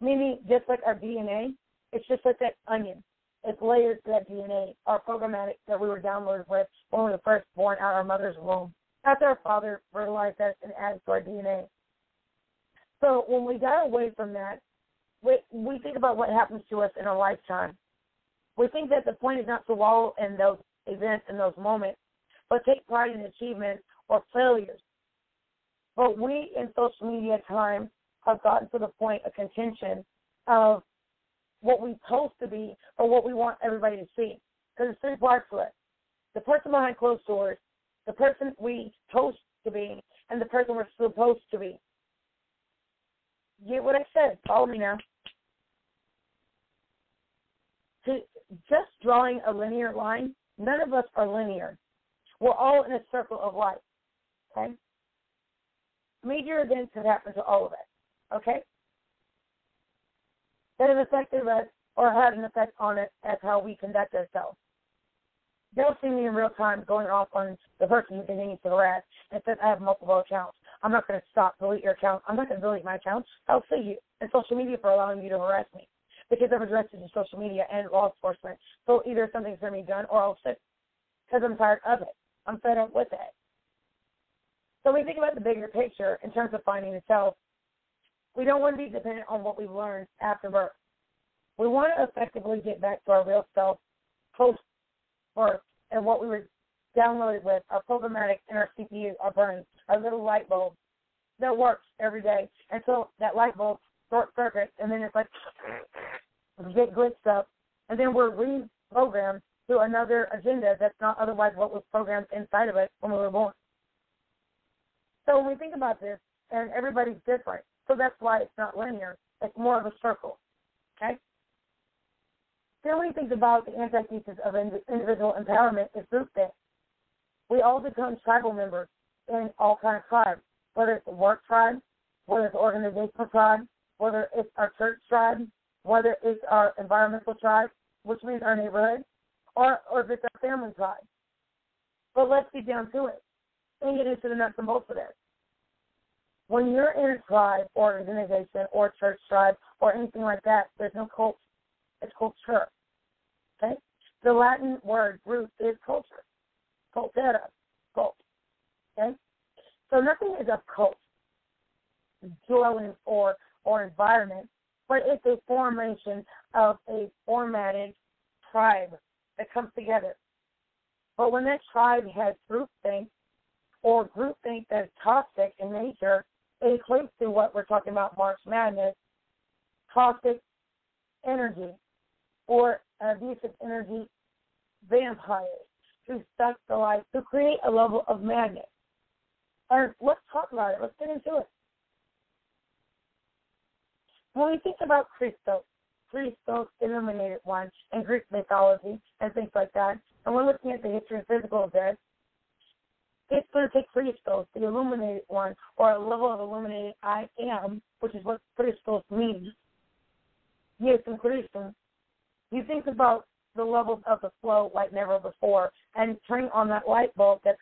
[SPEAKER 1] Meaning, just like our DNA, it's just like that onion. It's layers to that DNA, our programmatic that we were downloaded with when we were first born out of our mother's womb. After our father fertilized us and added to our DNA. So when we got away from that, we think about what happens to us in a lifetime. We think that the point is not to wallow in those events and those moments, but take pride in achievements or failures. But we in social media time have gotten to the point of contention of what we supposed to be or what we want everybody to see. Because it's three parts to it. The person behind closed doors, the person we supposed to be, and the person we're supposed to be. Get what I said? Follow me now. Just drawing a linear line, none of us are linear. We're all in a circle of life, okay? Major events have happened to all of us, okay? That have affected us or had an effect on it as how we conduct ourselves. They'll see me in real time going off on the person who continues to harass and says, I have multiple accounts. I'm not going to stop, delete your account. I'm not going to delete my account. I'll sue you in social media for allowing you to harass me because I've addressed it in social media and law enforcement. So either something's going to be done or I'll sit because I'm tired of it. I'm fed up with it. So we think about the bigger picture in terms of finding the self. We don't want to be dependent on what we've learned after birth. We want to effectively get back to our real self post-birth, and what we were downloaded with, our programmatic and our CPU, our brain, our little light bulb that works every day until that light bulb short circuits, and then it's like we get glitched up, and then we're reprogrammed to another agenda that's not otherwise what was programmed inside of it when we were born. So when we think about this, and everybody's different, so that's why it's not linear. It's more of a circle, okay? Then when we think about the antithesis of individual empowerment is groupthink. We all become tribal members in all kinds of tribes, whether it's a work tribe, whether it's an organizational tribe, whether it's our church tribe, whether it's our environmental tribe, which means our neighborhood, or if it's our family tribe. But let's get down to it and get into the nuts and bolts of this. When you're in a tribe or organization or church tribe or anything like that, there's no cult. It's culture. Okay? The Latin word root is culture. Cultura. Cult. Okay? So nothing is a cult, dwelling or environment, but it's a formation of a formatted tribe that comes together. But when that tribe has groupthink or groupthink that's toxic in nature, it equates to what we're talking about, March Madness, toxic energy or abusive energy vampires who suck the life to create a level of madness. And let's talk about it. Let's get into it. When we think about Christos, illuminated one, in Greek mythology and things like that, and we're looking at the history and physical of death, it's going to take Christos, the illuminated one, or a level of illuminated I am, which is what Christos means. Yes, in Christos, you think about the levels of the flow like never before, and turning on that light bulb that's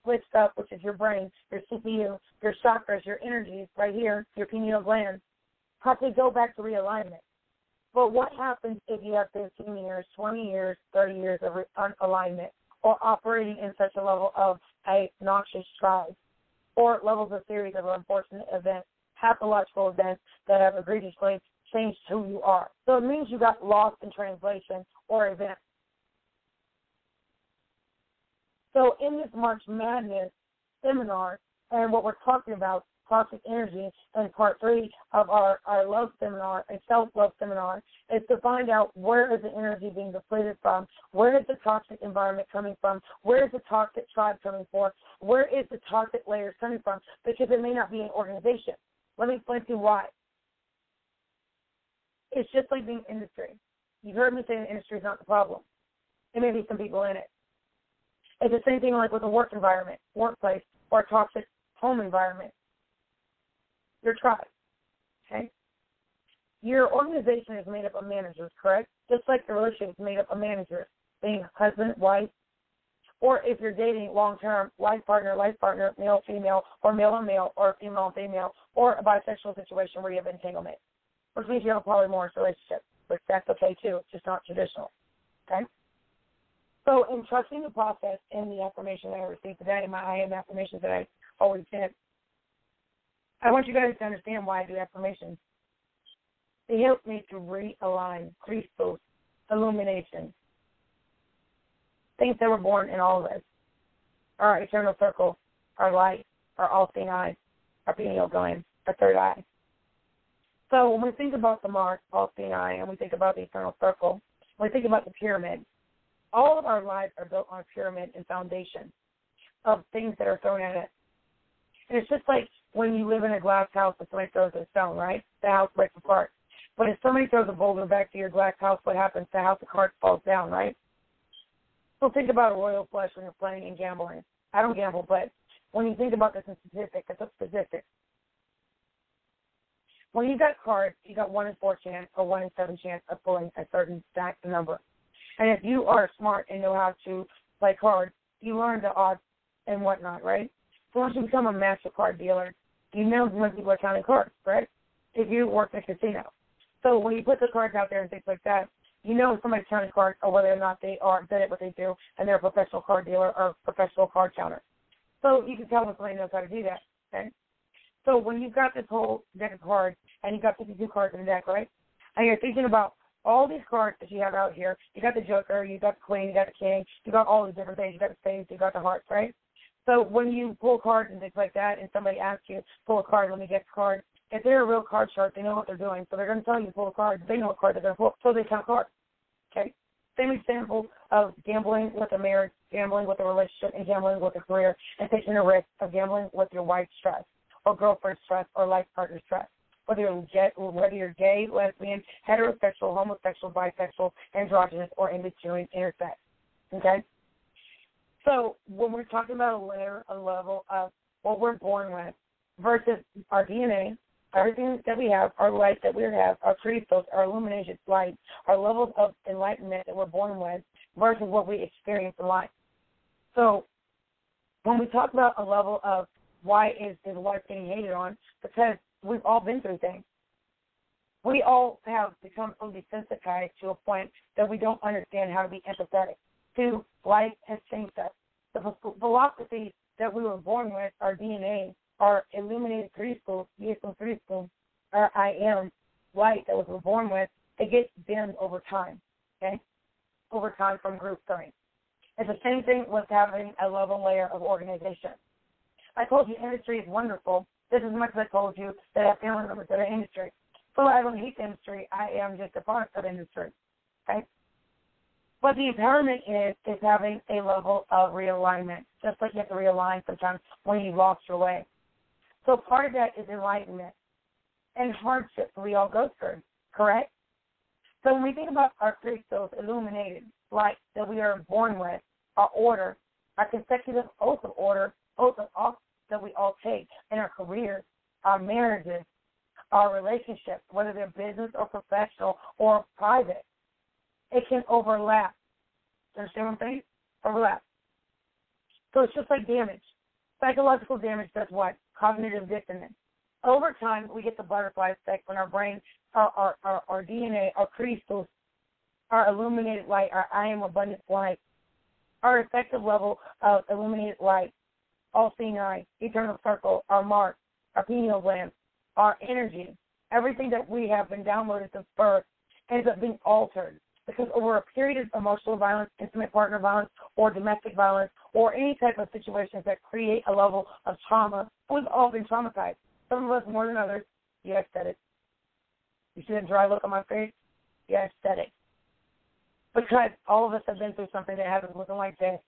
[SPEAKER 1] switched up, which is your brain, your CPU, your chakras, your energies right here, your pineal gland, have to go back to realignment. But what happens if you have 15 years, 20 years, 30 years of unalignment, or operating in such a level of a noxious tribe, or levels of series of unfortunate events, pathological events that have egregiously changed who you are? So it means you got lost in translation or event. So in this March Madness seminar, and what we're talking about, toxic energy, and part 3 of our love seminar and self-love seminar, is to find out where is the energy being depleted from, where is the toxic environment coming from, where is the toxic tribe coming from, where is the toxic layers coming from, because it may not be an organization. Let me explain to you why. It's just like being industry. You've heard me say the industry is not the problem. There may be some people in it. It's the same thing like with a work environment, workplace, or a toxic home environment. Your tribe, okay? Your organization is made up of managers, correct? Just like the relationship is made up of managers, being husband, wife, or if you're dating long-term, life partner, male, female, or male and male, or female and female, or a bisexual situation where you have entanglement, which means you have a polymorphous relationship, which that's okay too, it's just not traditional, okay? So in trusting the process and the affirmation that I received today, my I am affirmations that I always did, I want you guys to understand why I do affirmations. They help me to realign, Christos, illumination, things that were born in all of us, our eternal circle, our light, our all-seeing eye, our pineal gland, our third eye. So when we think about the mark, all-seeing eye, and we think about the eternal circle, when we think about the pyramid, all of our lives are built on a pyramid and foundation of things that are thrown at it. And it's just like when you live in a glass house and somebody throws a stone, right? The house breaks apart. But if somebody throws a boulder back to your glass house, what happens? The house of cards falls down, right? So think about a royal flush when you're playing and gambling. I don't gamble, but when you think about this in statistics, it's a statistic. When you got cards, you got 1 in 4 chance or 1 in 7 chance of pulling a certain stacked number. And if you are smart and know how to play cards, you learn the odds and whatnot, right? So once you become a master card dealer, you know when people are counting cards, right? If you work in a casino. So when you put the cards out there and things like that, you know somebody's counting cards or whether or not they are good at what they do and they're a professional card dealer or professional card counter. So you can tell when somebody knows how to do that, okay? So when you've got this whole deck of cards and you've got 52 cards in the deck, right, and you're thinking about all these cards that you have out here, you got the Joker, you got the Queen, you got the King, you got all these different things, you got the Spades, you got the Hearts, right? So when you pull cards and things like that and somebody asks you, pull a card, let me get the card, if they're a real card shark, they know what they're doing, so they're going to tell you to pull a card. They know what card they're going to pull, so they count cards, okay? Same example of gambling with a marriage, gambling with a relationship, and gambling with a career, and taking a risk of gambling with your wife's stress or girlfriend's stress or life partner's stress. Whether you're gay, lesbian, heterosexual, homosexual, bisexual, androgynous, or in between, intersex, okay? So when we're talking about a level of what we're born with versus our DNA, everything that we have, our light that we have, our crystals, our illuminated light, our levels of enlightenment that we're born with versus what we experience in life. So when we talk about a level of why is life getting hated on, because we've all been through things. We all have become so desensitized to a point that we don't understand how to be empathetic to life has changed us. The philosophy that we were born with, our DNA, our illuminated crystals, our I am light that we were born with, it gets dimmed over time, okay? Over time from group three. It's the same thing with having a level layer of organization. I told you industry is wonderful. This is as much as I told you that I have family members that are in industry. So I don't hate the industry. I am just a product of industry, okay? But the empowerment is having a level of realignment, just like you have to realign sometimes when you lost your way. So part of that is enlightenment and hardship we all go through, correct? So when we think about our crystals, illuminated light that we are born with, our order, our consecutive oath of order, oath of office that we all take in our careers, our marriages, our relationships, whether they're business or professional or private, it can overlap. You understand what I'm saying? Overlap. So it's just like damage. Psychological damage does what? Cognitive dissonance. Over time, we get the butterfly effect when our brain, our DNA, our crystals, our illuminated light, our I am abundant light, our effective level of illuminated light, all-seeing eye, eternal circle, our mark, our pineal gland, our energy, everything that we have been downloaded since birth ends up being altered. Because over a period of emotional violence, intimate partner violence, or domestic violence, or any type of situations that create a level of trauma, we've all been traumatized. Some of us more than others. Yeah, I said it. You see that dry look on my face? Yeah, I said it. Because all of us have been through something that has us looking like this.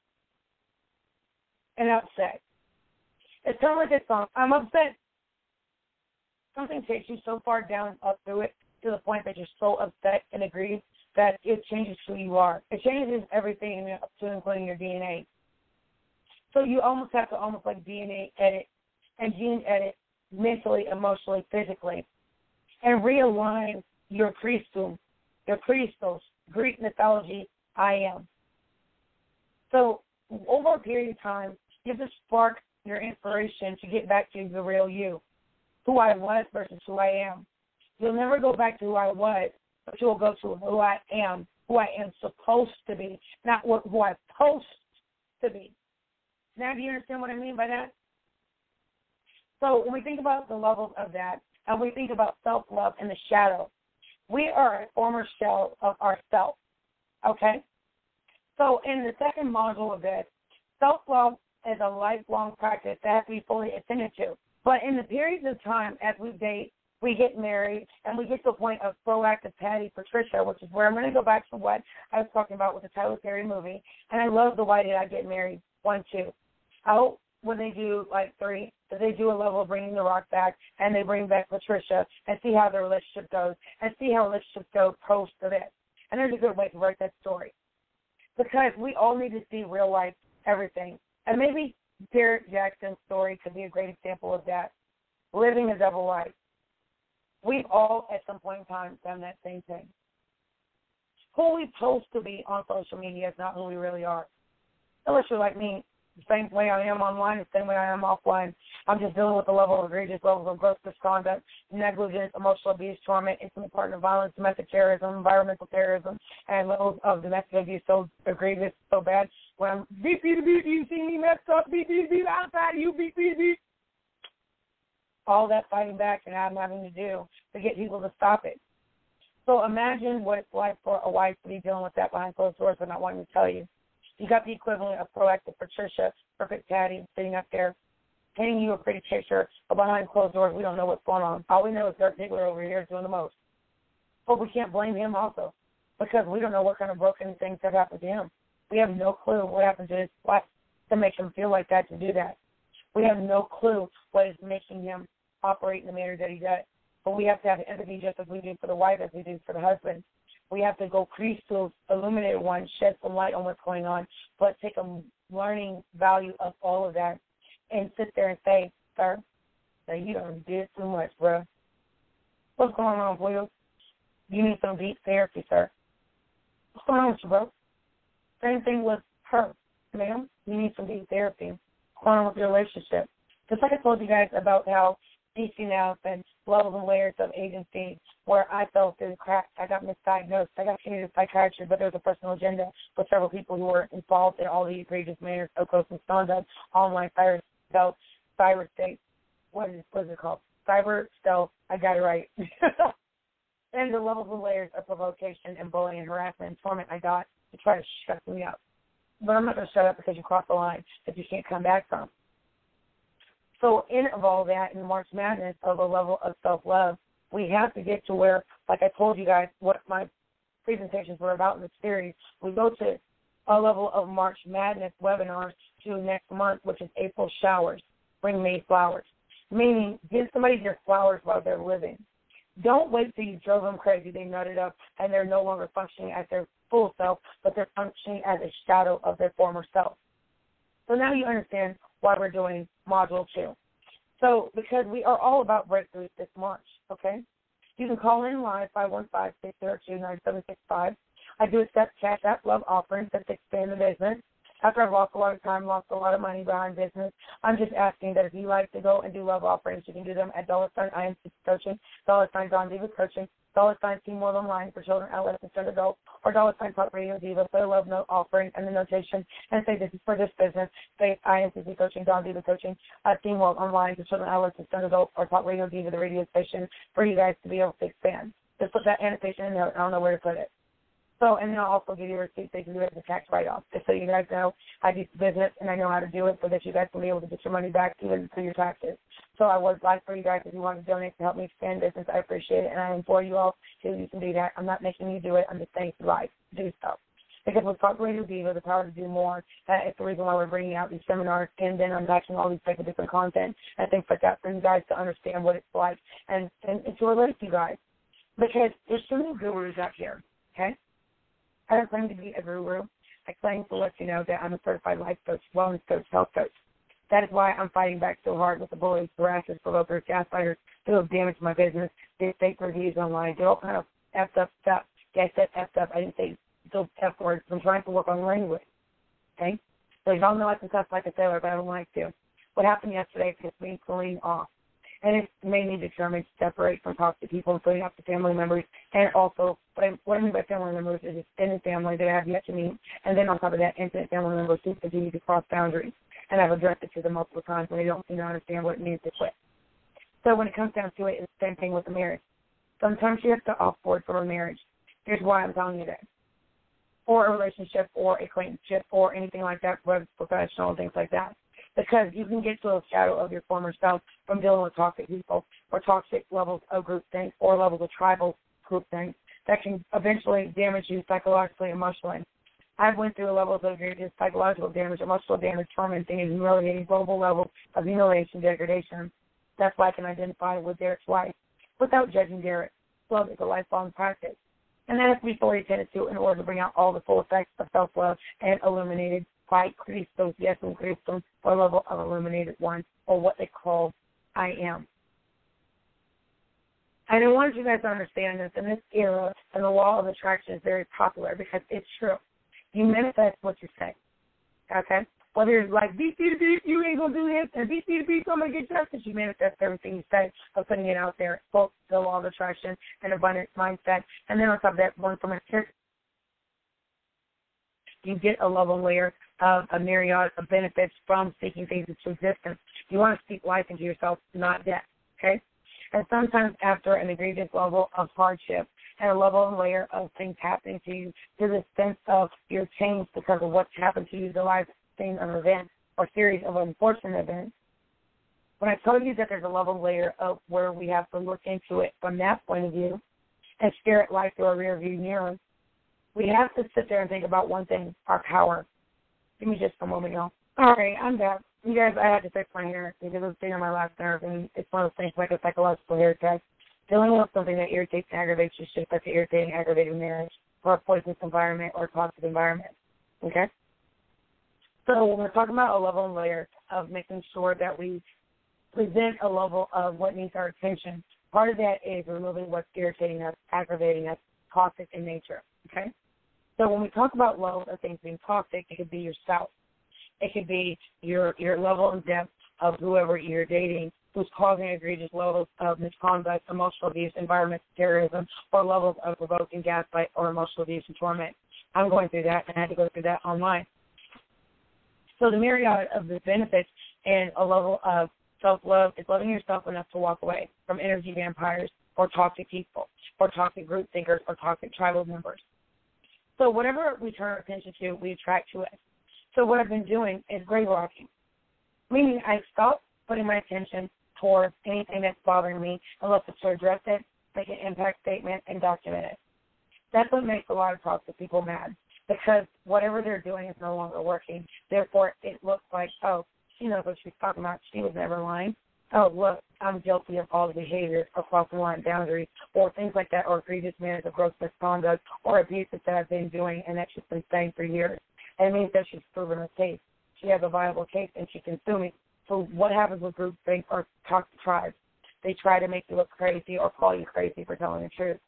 [SPEAKER 1] And upset. It's kind of like this song. I'm upset. Something takes you so far down up through it to the point that you're so upset and aggrieved that it changes who you are. It changes everything up to including your DNA. So you almost have to like DNA edit and gene edit mentally, emotionally, physically, and realign your crystals, Greek mythology, I am. So over a period of time, you have to spark your inspiration to get back to the real you, who I was versus who I am. You'll never go back to who I was, but you'll go to who I am supposed to be, not who I'm supposed to be. Now, do you understand what I mean by that? So when we think about the levels of that, and we think about self-love in the shadow, we are a former shell of ourselves, okay? So in the second module of this, self-love is a lifelong practice that has to be fully attended to. But in the periods of time as we date, we get married, and we get to a point of proactive Patty Patricia, which is where I'm going to go back to what I was talking about with the Tyler Perry movie. And I love the Why Did I Get Married 1, 2. How when they do like 3, that they do a level of bringing the rock back, and they bring back Patricia and see how their relationship goes, and see how relationships go post to this. And there's a good way to write that story. Because we all need to see real life everything. And maybe Derek Jackson's story could be a great example of that. Living a double life. We've all, at some point in time, done that same thing. Who we supposed to be on social media is not who we really are. Unless you're like me, the same way I am online, the same way I am offline. I'm just dealing with the level of egregious levels of gross misconduct, negligence, emotional abuse, torment, intimate partner violence, domestic terrorism, environmental terrorism, and levels of domestic abuse so egregious, so bad. When I'm beep, beep, beep, you see me messed up, beep, beep, beep, outside, you beep, beep, beep. All that fighting back and I'm having to do to get people to stop it. So imagine what it's like for a wife to be dealing with that behind closed doors but not wanting to tell you. You got the equivalent of proactive Patricia, perfect Patty, sitting up there, painting you a pretty picture, but behind closed doors we don't know what's going on. All we know is Dirk Diggler over here is doing the most. But we can't blame him also because we don't know what kind of broken things have happened to him. We have no clue what happened to his wife to make him feel like that, to do that. We have no clue what is making him operate in the manner that he does. But we have to have empathy just as we do for the wife, as we do for the husband. We have to go crease to illuminate one, shed some light on what's going on, but take a learning value of all of that and sit there and say, sir, you done did too much, bro. What's going on, Will? You need some deep therapy, sir. What's going on with you, bro? Same thing with her. Ma'am, you need some deep therapy. What's going on with your relationship? Just like I told you guys about how teaching out and levels and layers of agency where I felt through the cracks. I got misdiagnosed. I got treated as a psychiatrist, but there was a personal agenda with several people who were involved in all the egregious manners of gross misconduct, online cyber state. What is it called? Cyber stealth. I got it right. And the levels and layers of provocation and bullying and harassment and torment I got to try to shut me up. But I'm not going to shut up because you crossed the line that you can't come back from. So in all that, in March Madness of a level of self-love, we have to get to where, like I told you guys, what my presentations were about in this series, we go to a level of March Madness webinars to next month, which is April showers, bring me flowers, meaning give somebody their flowers while they're living. Don't wait till you drove them crazy, they nutted up, and they're no longer functioning as their full self, but they're functioning as a shadow of their former self. So now you understand why we're doing Module 2. So because we are all about breakthroughs this March, okay? You can call in live 515-602-9765. I do accept Cash App Love offerings that expand the business. After I've lost a lot of time, lost a lot of money behind business, I'm just asking that if you like to go and do love offerings, you can do them at $IMC Coaching, Don Diva Coaching, Team World Online for children, adolescents, and adults, or Talk Radio Diva, put a love note offering and the notation and say this is for this business. Say IMCC Coaching, Don Diva Coaching, Team World Online for children, adolescents, and adults, or Talk Radio Diva, the radio station, for you guys to be able to expand. Just put that annotation in there. I don't know where to put it. So, and then I'll also give you a receipt so you can do it as a tax write-off, just so you guys know I do business and I know how to do it so that you guys can be able to get your money back even through your taxes. So I would like for you guys, if you want to donate to help me expand business, I appreciate it, and I implore you all to you can do that. I'm not making you do it. I'm just saying to life, do so. Because with Talk Radio Diva, the power to do more, it's the reason why we're bringing out these seminars and then unpacking all these types of different content and things like that for you guys to understand what it's like and to relate to you guys. Because there's so many gurus out here, okay? I don't claim to be a guru. I claim to let you know that I'm a certified life coach, wellness coach, health coach. That is why I'm fighting back so hard with the bullies, harassers, provokers, gaslighters who have damaged my business, did fake reviews online, did all kind of effed up stuff. Yeah, I said effed up. I didn't say those F words. I'm trying to work on language, okay? So y'all know I can cuss like a sailor, but I don't like to. What happened yesterday pissed me clean off. And it made me determined to separate from toxic people, including up to family members, and also what I mean by family members is extended family that I have yet to meet, and then on top of that, intimate family members who continue to cross boundaries. And I've addressed it to them multiple times when they don't seem to understand what it means to quit. So when it comes down to it, it's the same thing with the marriage. Sometimes you have to off-board for a marriage. Here's why I'm telling you that. Or a relationship, or acquaintanceship, or anything like that, whether it's professional and things like that. Because you can get to a shadow of your former self from dealing with toxic people or toxic levels of group things or levels of tribal group things that can eventually damage you psychologically, emotionally. I've went through levels of psychological damage, emotional damage, tormenting, and humiliating global levels of humiliation, degradation. That's why I can identify with Derek's wife without judging Derek. Love is a lifelong practice. And that has to be fully attended to in order to bring out all the full effects of self-love and illuminated by Christos, yes, and Christos, or level of illuminated one, or what they call I am. And I wanted you guys to understand this in this era, and the law of attraction is very popular because it's true. You manifest what you say, okay? Whether here like, beep, beep, beep, you ain't going to do this, and beep, beep, beep, I'm going to get justice. You manifest everything you say of putting it out there. Both the law of attraction and abundance mindset. And then on top of that, one from a character, you get a level layer of a myriad of benefits from speaking things into existence. You want to speak life into yourself, not death, okay? And sometimes after an egregious level of hardship and a level and layer of things happening to you, there's a sense of you're changed because of what's happened to you, the life thing of events or series of unfortunate events. When I told you that there's a level and layer of where we have to look into it from that point of view and stare at life through a rear view mirror, we have to sit there and think about one thing, our power. Give me just a moment, y'all. All right, I'm back. You guys, I had to fix my hair because it was sitting on my last nerve, and it's one of those things like a psychological hair test. Dealing with something that irritates and aggravates you should like an irritating, aggravating marriage or a poisonous environment or a toxic environment, okay? So when we're talking about a level and layer of making sure that we present a level of what needs our attention, part of that is removing what's irritating us, aggravating us, toxic in nature, okay? So when we talk about levels of things being toxic, it could be yourself. It could be your level and depth of whoever you're dating who's causing egregious levels of misconduct, emotional abuse, environmental terrorism, or levels of provoking gaslight or emotional abuse and torment. I'm going through that, and I had to go through that online. So the myriad of the benefits and a level of self-love is loving yourself enough to walk away from energy vampires or toxic people or toxic group thinkers or toxic tribal members. So whatever we turn our attention to, we attract to it. So what I've been doing is grave rocking, meaning I stop putting my attention towards anything that's bothering me and look to address it, make an impact statement, and document it. That's what makes a lot of toxic people mad, because whatever they're doing is no longer working. Therefore, it looks like, oh, she knows what she's talking about. She was never lying. Oh, look, I'm guilty of all the behaviors or crossing the line boundaries or things like that, or egregious manners of gross misconduct or abuses that I've been doing and that she's been saying for years. And it means that she's proven her case. She has a viable case and she can sue me. So what happens with group things or toxic tribes? They try to make you look crazy or call you crazy for telling the truth.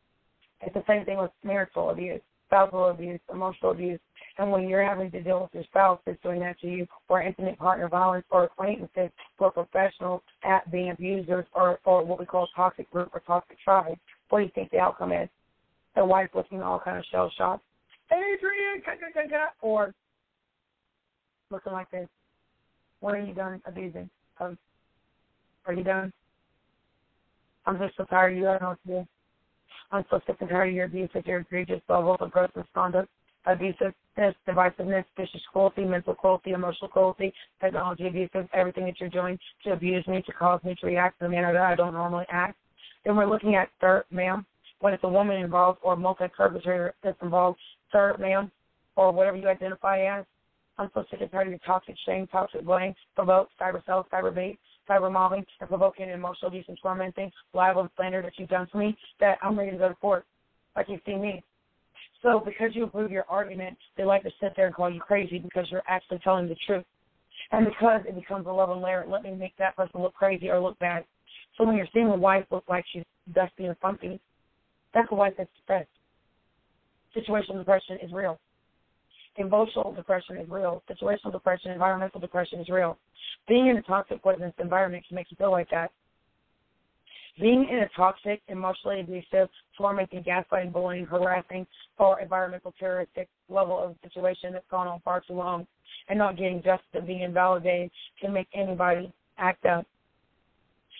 [SPEAKER 1] It's the same thing with marital abuse, spousal abuse, emotional abuse. And when you're having to deal with your spouse that's doing that to you, or intimate partner violence, or acquaintances who are professionals at being abusers, or what we call toxic group or toxic tribe, what do you think the outcome is? The wife looking all kind of shell-shocked, Adrian, or looking like this. When are you done abusing? Are you done? I'm just so tired of you. I don't know what to do. I'm so sick and tired of your abuse at your egregious levels of gross misconduct, abusiveness, divisiveness, vicious cruelty, mental cruelty, emotional cruelty, technology abuses, everything that you're doing to abuse me, to cause me to react in a manner that I don't normally act. Then we're looking at sir, ma'am, when it's a woman involved or multi-perpetrator that's involved, sir, ma'am, or whatever you identify as. I'm so sick and tired of your toxic shame, toxic blame, provoke, cyber self, cyber bait, cyber mobbing, and provoking emotional abuse and tormenting, libel and slander that you've done to me, that I'm ready to go to court, like you've seen me. So because you prove your argument, they like to sit there and call you crazy because you're actually telling the truth. And because it becomes a level and layer, let me make that person look crazy or look bad. So when you're seeing a wife look like she's dusty and funky, that's a wife that's depressed. Situational depression is real. Emotional depression is real. Situational depression, environmental depression is real. Being in a toxic, poisonous environment can make you feel like that. Being in a toxic, emotionally abusive, tormenting, gaslighting, bullying, harassing, or environmental terroristic level of situation that's gone on far too long and not getting justice and being invalidated can make anybody act up.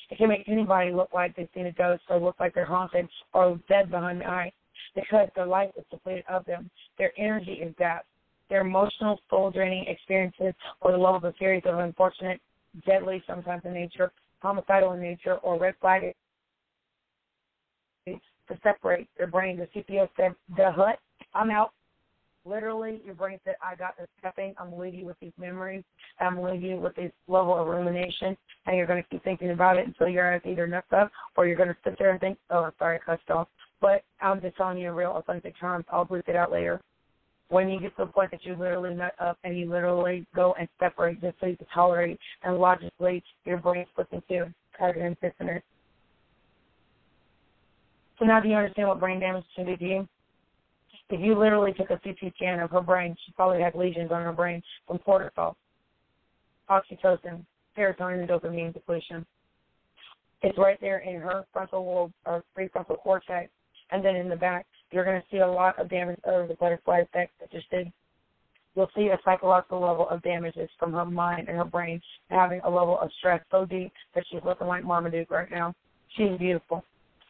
[SPEAKER 1] It can make anybody look like they've seen a ghost or look like they're haunted or dead behind the eyes because their life is depleted of them. Their energy is that. Their emotional, soul-draining experiences or the level of a series of unfortunate, deadly, sometimes in nature, homicidal in nature, or red flag to separate their brain. The CPO said, the hut, I'm out. Literally, your brain said, I got this stepping. I'm going to leave you with these memories. I'm going to leave you with this level of rumination, and you're going to keep thinking about it until you're either nuts up or you're going to sit there and think, oh, sorry, I cussed off. But I'm just telling you in real, authentic terms. I'll bleep it out later. When you get to the point that you literally nut up and you literally go and separate just so you can tolerate, and logically your brain splits in two, cognitive dissonance. So now do you understand what brain damage can do to you? If you literally took a CT scan of her brain, she probably had lesions on her brain from cortisol. oxytocin, serotonin, and dopamine depletion. It's right there in her frontal lobe or prefrontal cortex, and then in the back, you're going to see a lot of damage of the butterfly effect that just did. You'll see a psychological level of damages from her mind and her brain, having a level of stress so deep that she's looking like Marmaduke right now. She's beautiful.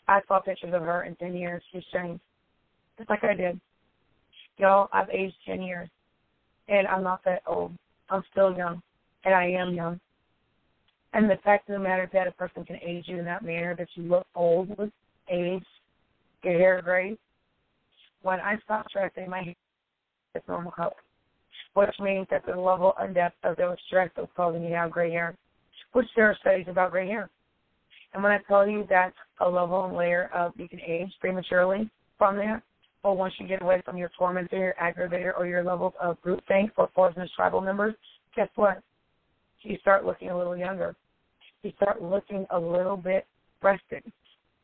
[SPEAKER 1] I saw pictures of her in 10 years. She's changed, just like I did. Y'all, I've aged 10 years, and I'm not that old. I'm still young, and I am young. And the fact of the matter is that a person can age you in that manner, that you look old with age, your hair gray. When I stop stressing, my hair is normal color, which means that the level and depth of the stress is causing you to have gray hair, which there are studies about gray hair. And when I tell you that's a level and layer of you can age prematurely from that, or once you get away from your tormentor, your aggravator, or your levels of groupthink or poisonous tribal members, guess what? You start looking a little younger. You start looking a little bit rested.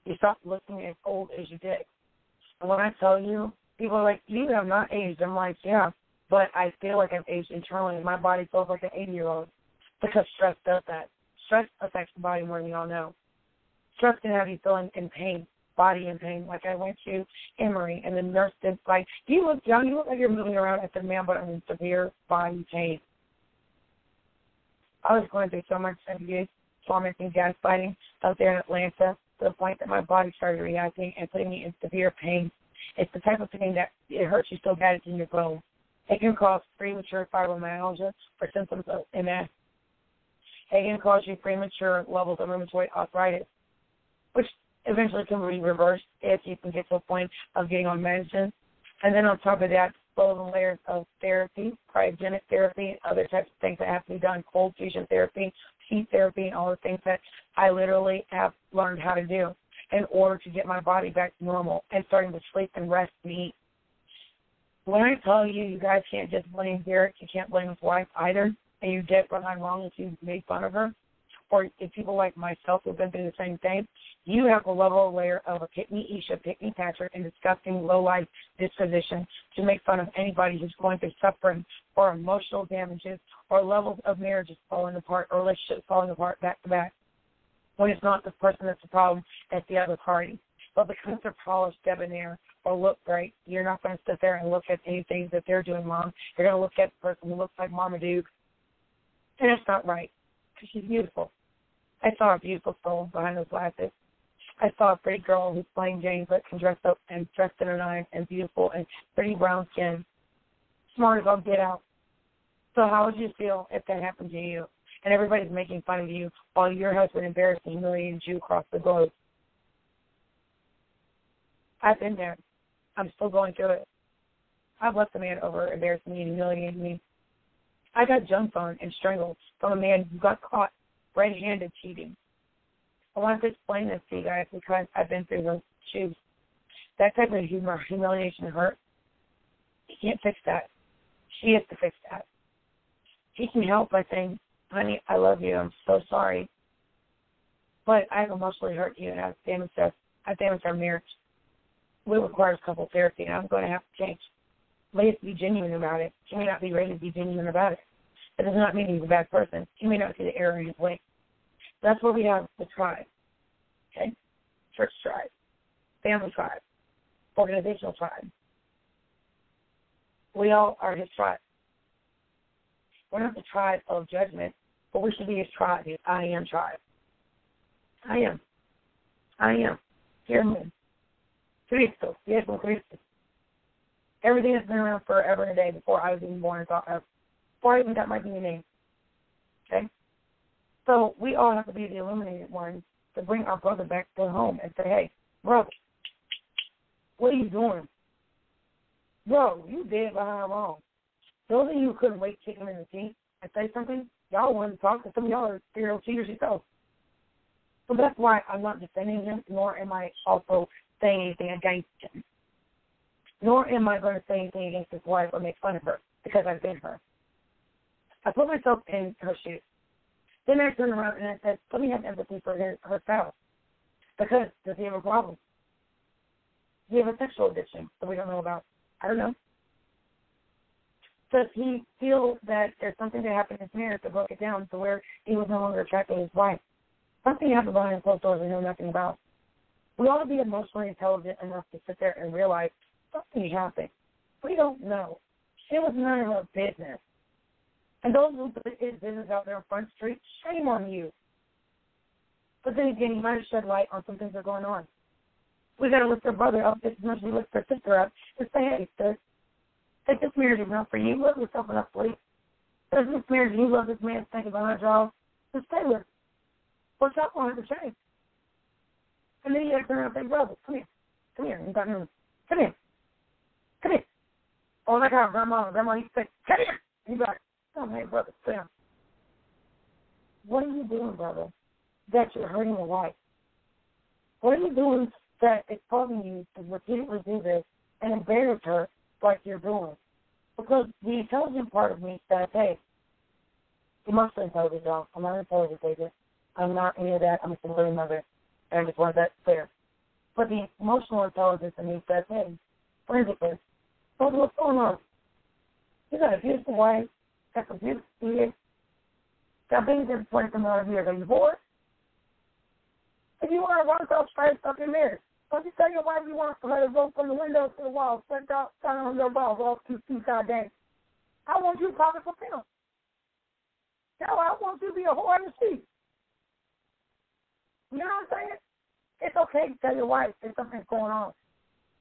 [SPEAKER 1] You stop looking as old as you did. And when I tell you, people are like, you have not aged. I'm like, yeah, but I feel like I've aged internally. My body feels like an 80-year-old because stress does that. Stress affects the body more than you all know. Stress can have you feeling in pain, body in pain. Like I went to Emory, and the nurse did like, you look young. You look like you're moving around. I said, ma'am, but I'm in severe body pain. I was going through so much abuse, tormenting, gaslighting out there in Atlanta to the point that my body started reacting and putting me in severe pain. It's the type of pain that it hurts you so bad it's in your bones. It can cause premature fibromyalgia or symptoms of MS. It can cause you premature levels of rheumatoid arthritis, which eventually can be reversed if you can get to a point of getting on medicine. And then on top of that, layers and layers of therapy, cryogenic therapy, and other types of things that have to be done, cold fusion therapy, heat therapy, and all the things that I literally have learned how to do in order to get my body back to normal and starting to sleep and rest and eat. When I tell you, you guys can't just blame Derek, you can't blame his wife either, and you get what I'm wrong if you made fun of her, or if people like myself who've been through the same thing, you have a level layer of a pick-me Isha, pick-me Patrick, and disgusting low-life disposition to make fun of anybody who's going through suffering or emotional damages or levels of marriages falling apart or relationships falling apart back to back. When it's not the person that's the problem, it's the other party. But because they're polished, debonair, or look great, you're not going to sit there and look at anything that they're doing wrong. You're going to look at the person who looks like Marmaduke, and it's not right because she's beautiful. I saw a beautiful soul behind those glasses. I saw a pretty girl who's plain Jane but can dress up and dressed in a nine and beautiful and pretty brown skin, smart as all get out. So how would you feel if that happened to you and everybody's making fun of you while your husband embarrassed and humiliated you across the globe? I've been there. I'm still going through it. I've left a man over embarrassing me and humiliating me. I got jumped on and strangled from a man who got caught red-handed cheating. I want to explain this to you guys because I've been through those shoes. That type of humiliation and hurt, he can't fix that. She has to fix that. He can help by saying, honey, I love you. I'm so sorry. But I've emotionally hurt you and I've damaged our marriage. We require couple therapy, and I'm going to have to change. But you have to be genuine about it. He may not be ready to be genuine about it. That does not mean he's a bad person. He may not see the error in his way. That's where we have the tribe, okay? Church tribe, family tribe, organizational tribe. We all are his tribe. We're not the tribe of judgment, but we should be his tribe, his I am tribe. I am. I am. Hear him. Cristo, Diego Cristo. Everything that's been around forever and a day before I was even born and thought of, before I even got my DNA. Okay? So we all have to be the illuminated ones to bring our brother back to home and say, hey, brother, what are you doing? Bro, you dead behind wrong. Those of you who couldn't wait to kick him in the teeth and say something, y'all wanted to talk, and some of y'all are serial cheaters yourself. So that's why I'm not defending him, nor am I also saying anything against him. Nor am I going to say anything against his wife or make fun of her, because I've been her. I put myself in her shoes. Then I turned around and I said, let me have empathy for her spouse. Because does he have a problem? Does he have a sexual addiction that we don't know about? I don't know. Does he feel that there's something that happened in his marriage that broke it down to where he was no longer attracted to his wife? Something happened behind closed doors we know nothing about. We ought to be emotionally intelligent enough to sit there and realize something happened. We don't know. It was none of her business. And those who put his business out there on Front Street, shame on you. But then again, you might have shed light on some things that are going on. We got to lift our brother up just as much as we lift our sister up and say, hey, sis, take this marriage enough for you. Love yourself enough, please. There's this marriage, you love this man, thinking behind y'all. Just stay with him. What's up on the change? And then you got to turn around and say, brother, come here. Come here. Come here. Come here. Oh, like how grandma used to say, come here. And you're like, oh, hey, brother, sit down. What are you doing, brother, that you're hurting your wife? What are you doing that is causing you to repeatedly do this and embarrass her like you're doing? Because the intelligent part of me says, hey, emotionally intelligent, y'all. I'm not an intelligent agent. I'm not any of that. I'm a single mother. And I just want that clear. But the emotional intelligence in me says, hey, forensically, what's going on? You got a beautiful wife, got some beautiful kids, got babies every 20 years. Are you bored? If you want to run across straight up in there, don't you tell your wife you want to let her go from the window to the wall, spread out, stand on your balls all two days. I want you to call it for film. Tell her I want you to be a whore in the street. You know what I'm saying? It's okay to tell your wife if something's going on.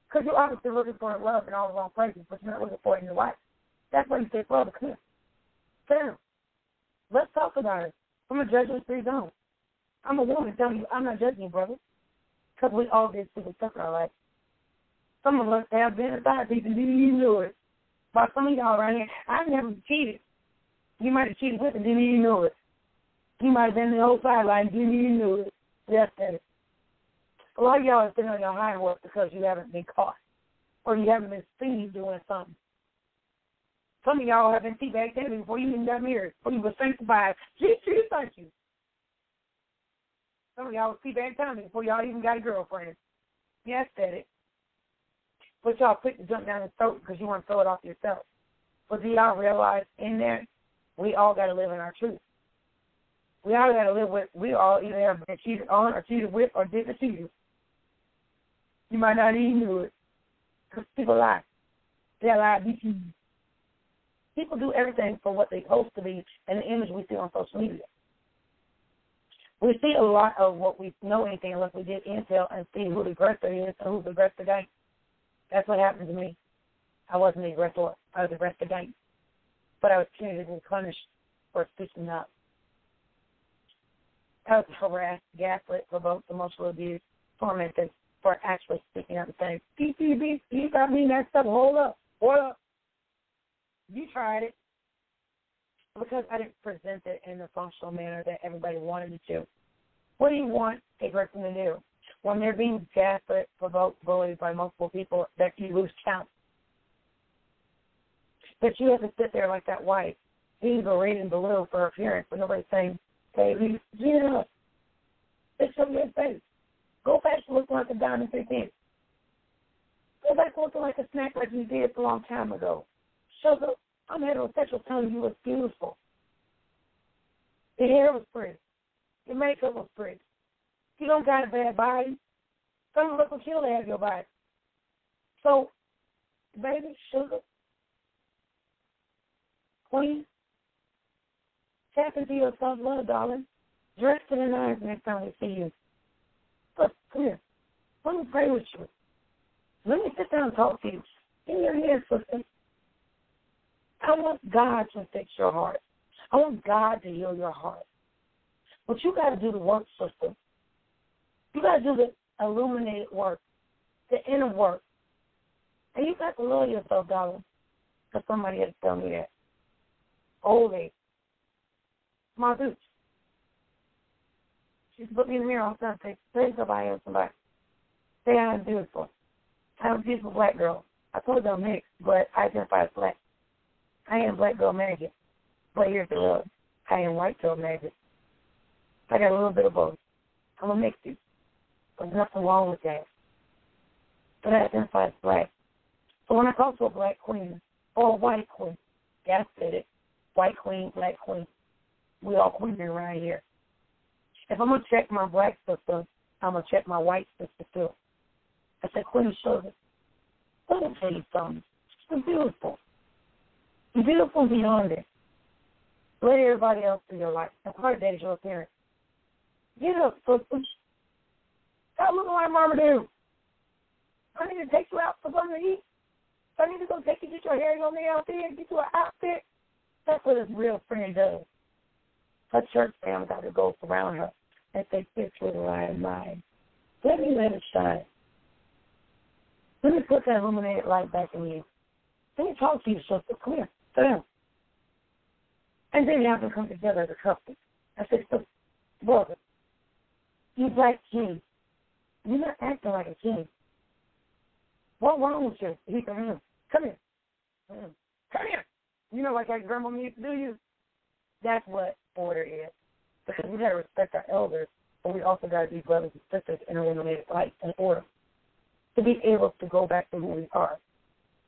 [SPEAKER 1] Because you're obviously looking for love in all the wrong places, but you're not looking for it in your wife. That's why you say, brother, come here. Sit down. Let's talk about it. I'm a judgment-free zone. I'm a woman telling you I'm not judging you, brother. Because we all did stupid stuff in our life. Some of us have been aside people didn't even know it. But some of y'all right here, I never cheated. You might have cheated with and didn't even know it. You might have been in the whole sideline and didn't even know it. Yes, that is. A lot of y'all are sitting on your hind work because you haven't been caught or you haven't been seen doing something. Some of y'all have been teabagged before you even got married, before you were sanctified. Jesus, thank you. Some of y'all was teabagged Tommy before y'all even got a girlfriend. Yes, that is. But y'all quick to jump down his throat because you want to throw it off yourself. But do y'all realize in there, we all got to live in our truth. We all got to live with, we all either have been cheated on or cheated with or did the cheating. You might not even know it because people lie. They lie. People do everything for what they're supposed to be and the image we see on social media. We see a lot of what we know anything unless we get intel and see who the aggressor is and who's the aggressor gang. That's what happened to me. I wasn't the aggressor. I was the aggressor gang. But I was treated and punished for speaking up. I was harassed, gaslit, provoked, emotional abuse, tormented for actually speaking up and saying, PCB, you got me that stuff, hold up. You tried it. Because I didn't present it in the functional manner that everybody wanted it to. What do you want a person to do? When they're being gaslit, provoked, bullied by multiple people, that you lose count. That you have to sit there like that wife, being berated and belittled for her appearance, but nobody's saying, baby, get up. Let's show your face. Go back to looking like a diamond 15. Go back to looking like a snack like you did a long time ago. Show the I'm heterosexual telling you was beautiful. Your hair was pretty. Your makeup was pretty. You don't got a bad body. Some of us will kill to have your body. So, baby, sugar, queen, tap into your self-love, darling. Dress to the nines next time we see you. But come here. Let me pray with you. Let me sit down and talk to you. In your head, sister. I want God to fix your heart. I want God to heal your heart. But you got to do the work, sister. You got to do the illuminated work, the inner work. And you got to love yourself, darling, because somebody has to tell me that. Old age. My dude. She's put me in the mirror all the time and say somebody else, somebody. Say I'm beautiful. I'm a beautiful black girl. I told you I'm mixed, but I identify as black. I am black girl magic, but here's the love. I am white girl magic. I got a little bit of both. I'm a mixed dude. There's nothing wrong with that. But I identify as black. So when I talk to a black queen or a white queen, Yes, said it. White queen, black queen. We all queen around here. If I'm going to check my black sister, I'm going to check my white sister too. I said, Queen Sugar, let me tell you something. You're beautiful. You're beautiful beyond it. Let everybody else do your life. And part of that is your appearance. Get up, sister. Stop looking like Mama do. I need to take you out for something to eat. I need to go take you, get your hair on the outfit, get you an outfit. That's what his real friend does. Her church family got to go surround her and say, "This little light of mine. Let me let it shine. Let me put that illuminated light back in you. Let me talk to you, sister. Come here. Sit down." And then you have to come together as a couple. I said, "So, brother, you black king. You're not acting like a king. What's wrong with you?" He said, "Come here. Come here. You know, like grandma used to do you." That's what order is. Because we got to respect our elders, but we also got to be brothers and sisters in illuminated light and order to be able to go back to who we are.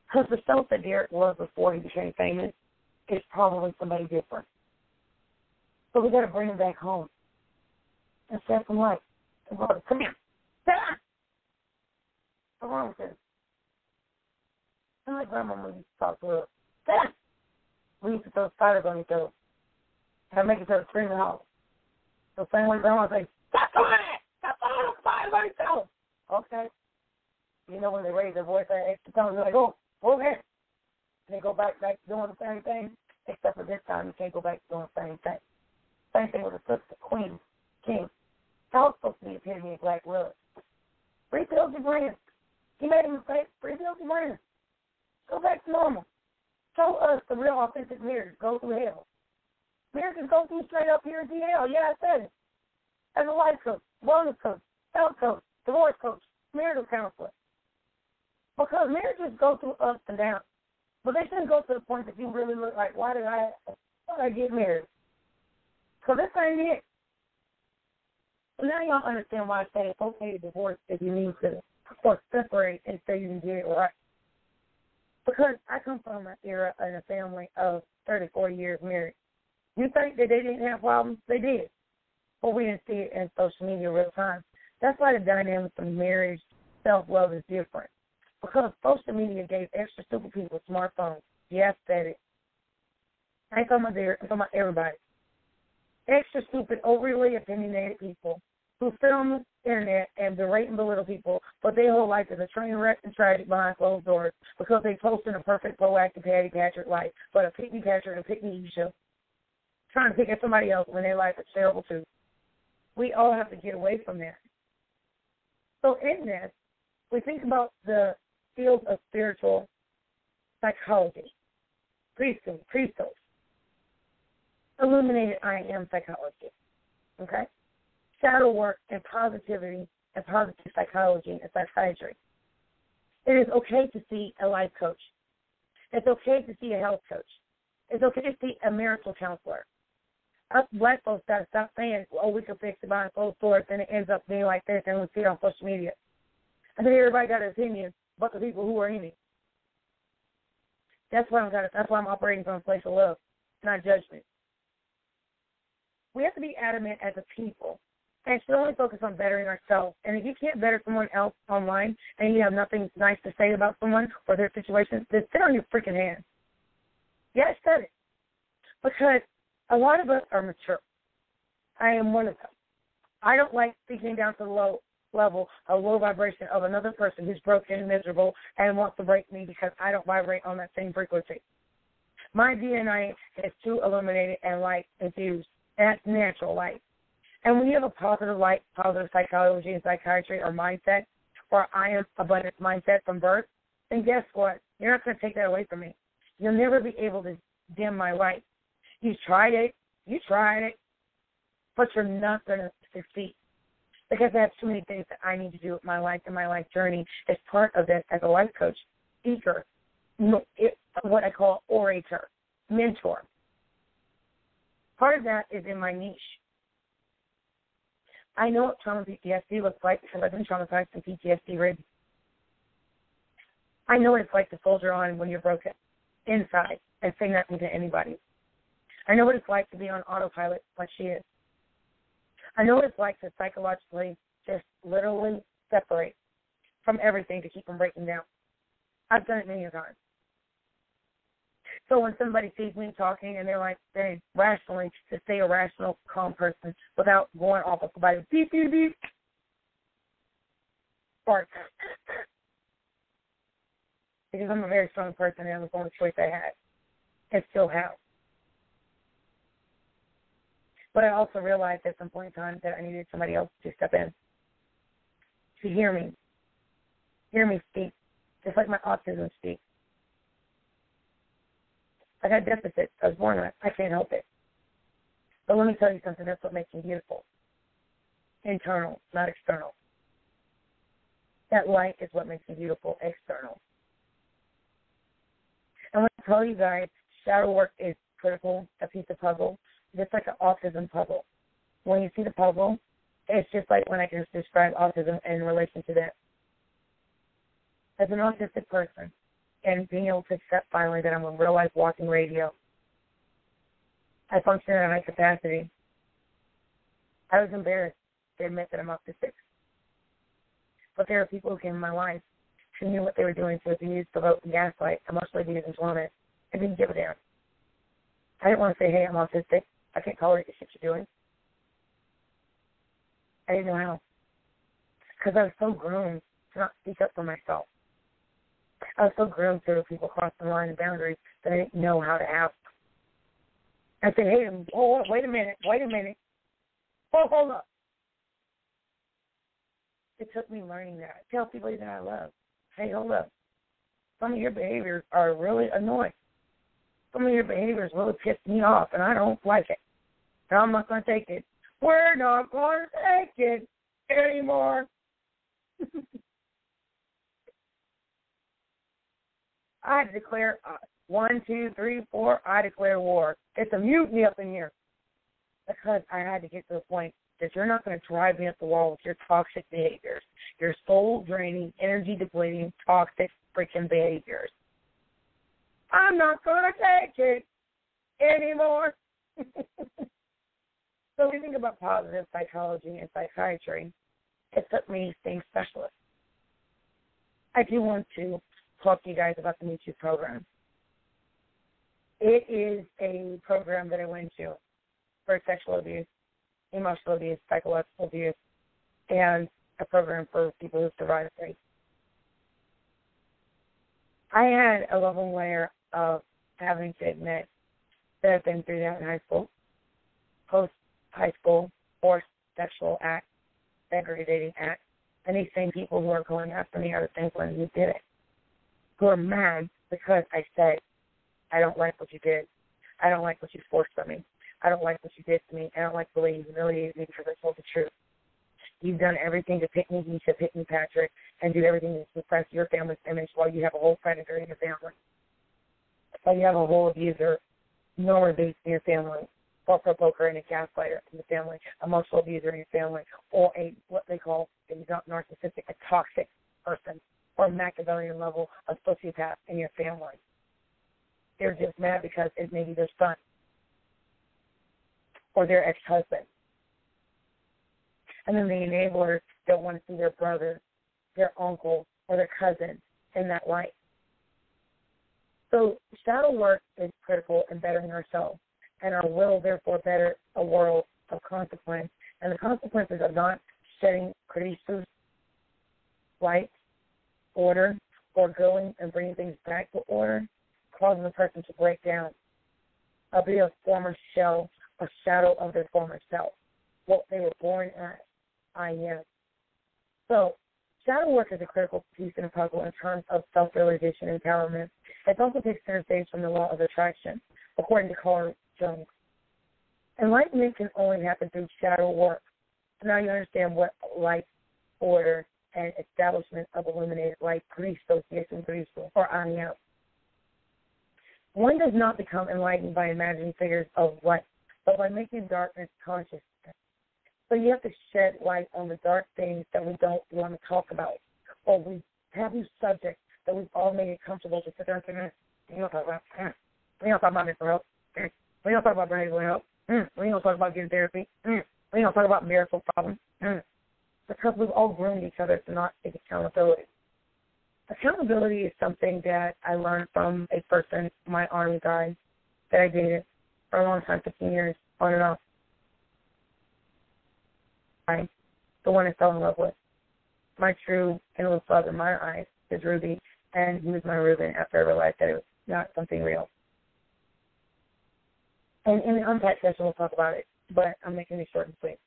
[SPEAKER 1] Because the self that Derek was before he became famous is probably somebody different. So we got to bring him back home and set some light. Brother, come here. Sit down. What's wrong with this? And my grandma used to talk to her. Sit down. We used to throw spiders on each other. And make each other scream and holler. The same way grandma would say, "Stop doing that! Stop throwing spiders on each other!" Okay. You know, when they raise their voice at extra tone, they're like, "Oh, okay." And they go back doing the same thing, except for this time you can't go back to doing the same thing. Same thing with the sister, queen, king. That was supposed to be the epitome of black love. Rebuild your brand. You made a mistake. Rebuild your brand. Go back to normal. Show us the real authentic marriage. Go through hell. Marriages go through straight up here to hell. Yeah, I said it. As a life coach, wellness coach, health coach, divorce coach, marital counselor. Because marriages go through ups and downs. But they shouldn't go to the point that you really look like, why did I get married? Because this ain't it. So now y'all understand why I say it's okay to divorce if you need to, or separate and say you can get it right. Because I come from an era in a family of 30, 40 years married. You think that they didn't have problems? They did. But we didn't see it in social media real time. That's why the dynamics of marriage, self-love is different. Because social media gave extra stupid people smartphones. Yes, said it. I ain't talking about there. I'm talking about everybody. Extra stupid, overly opinionated people who sit on the internet and berate and belittle people, but their whole life is a train wreck and tragic behind closed doors because they posted a perfect, proactive Patty Patrick life, but a pick me Patrick and pick me Isha, trying to pick at somebody else when their life is terrible too. We all have to get away from that. So in this, we think about the field of spiritual psychology, priesthood, illuminated I am psychology, okay? Shadow work and positivity and positive psychology and psychiatry. It is okay to see a life coach. It's okay to see a health coach. It's okay to see a marital counselor. Us black folks got to stop saying, "Oh, we can fix it behind closed doors," and it ends up being like this, and we see it on social media. I think everybody got an opinion, but the people who are in it. That's why I'm operating from a place of love, not judgment. We have to be adamant as a people and should only focus on bettering ourselves. And if you can't better someone else online and you have nothing nice to say about someone or their situation, then sit on your freaking hands. Yeah, I said it. Because a lot of us are mature. I am one of them. I don't like speaking down to the low level, a low vibration of another person who's broken and miserable and wants to break me because I don't vibrate on that same frequency. My DNA is too illuminated and light infused. And that's natural light. And when you have a positive light, positive psychology and psychiatry or mindset, or I am abundance mindset from birth, then guess what? You're not going to take that away from me. You'll never be able to dim my light. You tried it, but you're not going to succeed. Because I have too many things that I need to do with my life and my life journey as part of that as a life coach, speaker, what I call orator, mentor. Part of that is in my niche. I know what trauma PTSD looks like because I've been traumatized and PTSD ridden. I know what it's like to soldier on when you're broken inside and say nothing to anybody. I know what it's like to be on autopilot like she is. I know what it's like to psychologically just literally separate from everything to keep from breaking down. I've done it many times. So when somebody sees me talking and they're like saying rationally to stay a rational, calm person without going off of somebody, beep, beep, beep, or because I'm a very strong person and it was the only choice I had and still have. But I also realized at some point in time that I needed somebody else to step in, to hear me speak, just like my autism speaks. I got deficits. I was born with it. I can't help it. But let me tell you something. That's what makes me beautiful. Internal, not external. That light is what makes me beautiful, external. And when I tell you guys, shadow work is critical, a piece of puzzle, just like an autism puzzle. When you see the puzzle, it's just like when I can describe autism in relation to that. As an autistic person, and being able to accept finally that I'm a real-life walking radio, I function at a high capacity. I was embarrassed to admit that I'm autistic. But there are people who came in my life who knew what they were doing to abuse, provoke, and gaslight, emotionally abuse, and torment. I didn't give a damn. I didn't want to say, hey, I'm autistic. I can't tolerate the shit you're doing. I didn't know how. Because I was so groomed to not speak up for myself. I was so groomed to people cross the line and boundaries that I didn't know how to ask. I said, hey, wait a minute. Hold up. It took me learning that. I tell people that I love, hey, hold up. Some of your behaviors are really annoying. Some of your behaviors really piss me off, and I don't like it. And I'm not going to take it. We're not going to take it anymore. I declare 1, 2, 3, 4. I declare war. It's a mutiny up in here because I had to get to the point that you're not going to drive me up the wall with your toxic behaviors, your soul-draining, energy-depleting, toxic freaking behaviors. I'm not going to take it anymore. So when you think about positive psychology and psychiatry, it took me being specialist. I do want to talk to you guys about the Me Too program. It is a program that I went to for sexual abuse, emotional abuse, psychological abuse, and a program for people who survived rape. I had a loving layer of having to admit that I've been through that in high school, post-high school, forced sexual acts, degrading acts, and these same people who are going after me are the same ones who did it, who are mad because I said, I don't like what you did. I don't like what you forced on me. I don't like what you did to me. I don't like the way you humiliated me because I told the truth. You've done everything to pick me, Nisha, pick me, Patrick, and do everything to suppress your family's image while you have a whole predator in your family. While you have a whole abuser, normal abuse in your family, or provoker and a gaslighter in the family, emotional abuser in your family, or a what they call a narcissistic, a toxic person, or a Machiavellian level of sociopath in your family. They're just mad because it may be their son or their ex-husband. And then the enablers don't want to see their brother, their uncle, or their cousin in that light. So shadow work is critical in bettering ourselves, and our will, therefore, better a world of consequence. And the consequences of not setting creases, light, order, or going and bringing things back to order, causing the person to break down, be a former shell, a shadow of their former self, what they were born as, I am. So shadow work is a critical piece in the puzzle in terms of self-realization and empowerment. It also takes center stage from the law of attraction, according to Carl Jung. Enlightenment can only happen through shadow work. Now you understand what light, order, and establishment of illuminated light, Cristo, or I am. One does not become enlightened by imagining figures of light, but by making darkness conscious. So you have to shed light on the dark things that we don't want to talk about, or we taboo subjects that we've all made it comfortable to sit there and say, you know, talk about that. We don't talk about mental health. We don't talk about behavioral health. We don't talk about getting therapy. We don't talk about marital problems. Because we've all groomed each other to not take accountability. Accountability is something that I learned from a person, my army guy, that I dated for a long time, 15 years, on and off. The one I fell in love with. My true endless love in my eyes is Ruby, and he was my Reuben after I realized that it was not something real. And in the unpack session, we'll talk about it, but I'm making it short and sweet.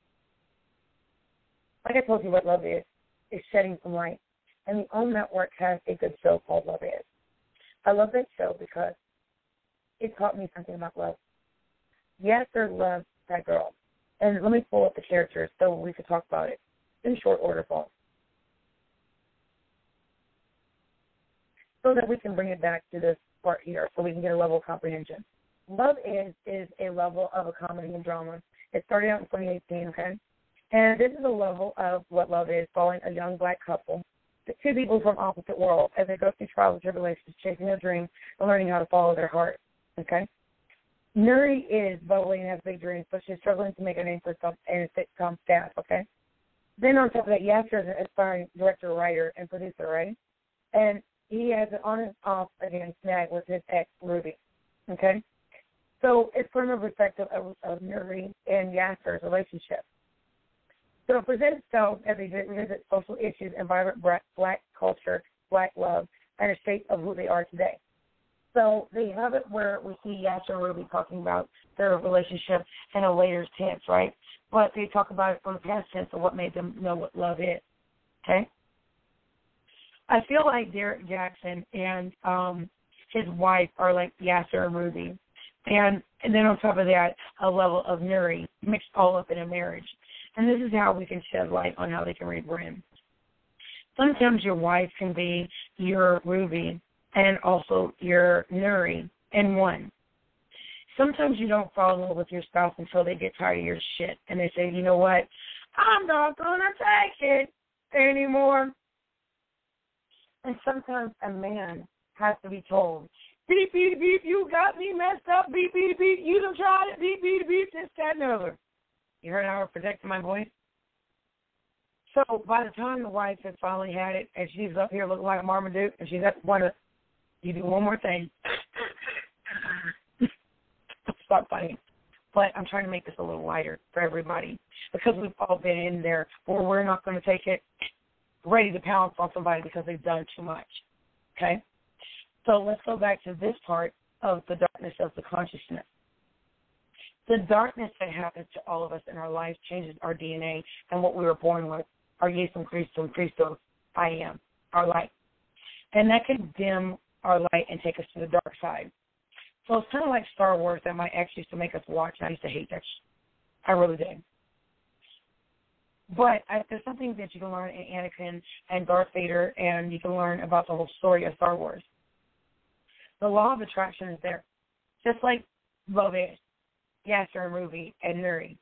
[SPEAKER 1] Like I told you what love is shedding some light. And the OWN Network has a good show called Love Is. I love that show because it taught me something about love. Yasser loved that girl. And let me pull up the characters so we could talk about it in short order, Paul. So that we can bring it back to this part here so we can get a level of comprehension. Love Is a level of a comedy and drama. It started out in 2018, okay? And this is a level of what love is, following a young black couple, the two people from opposite worlds, as they go through trials and tribulations, chasing their dream and learning how to follow their heart, okay? Nuri is bubbly and has big dreams, but she's struggling to make a name for herself and a sitcom staff, okay? Then on top of that, Yasser is an aspiring director, writer, and producer, right? And he has an on and off, again, snag with his ex, Ruby, okay? So it's from the perspective of Nuri and Yasser's relationship. So it presents itself as they revisit social issues and vibrant black culture, black love, and a shape of who they are today. So they have it where we see Yasser and Ruby talking about their relationship in a later tense, right? But they talk about it from the past tense of what made them know what love is, okay? I feel like Derek Jackson and his wife are like Yasser and Ruby. And then on top of that, a level of Nuri mixed all up in a marriage. And this is how we can shed light on how they can read brain. Sometimes your wife can be your Ruby and also your Nuri in one. Sometimes you don't fall in love with your spouse until they get tired of your shit. And they say, you know what, I'm not going to take it anymore. And sometimes a man has to be told, beep, beep, beep, you got me messed up, beep, beep, beep, you done tried it, beep, beep, beep, this, that, and the other. You heard how I protected my voice? So by the time the wife has finally had it, and she's up here looking like Marmaduke, and she's at the point of, you do one more thing. Stop fighting. But I'm trying to make this a little lighter for everybody, because we've all been in there where we're not going to take it, ready to pounce on somebody because they've done too much. Okay? So let's go back to this part of the darkness of the consciousness. The darkness that happens to all of us in our lives changes our DNA and what we were born with, our Yesum Christos, I am, our light. And that can dim our light and take us to the dark side. So it's kind of like Star Wars that my ex used to make us watch, and I used to hate that I really did. But there's something that you can learn in Anakin and Darth Vader, and you can learn about the whole story of Star Wars. The law of attraction is there, just like love is. Yasser and Ruby and Nuri.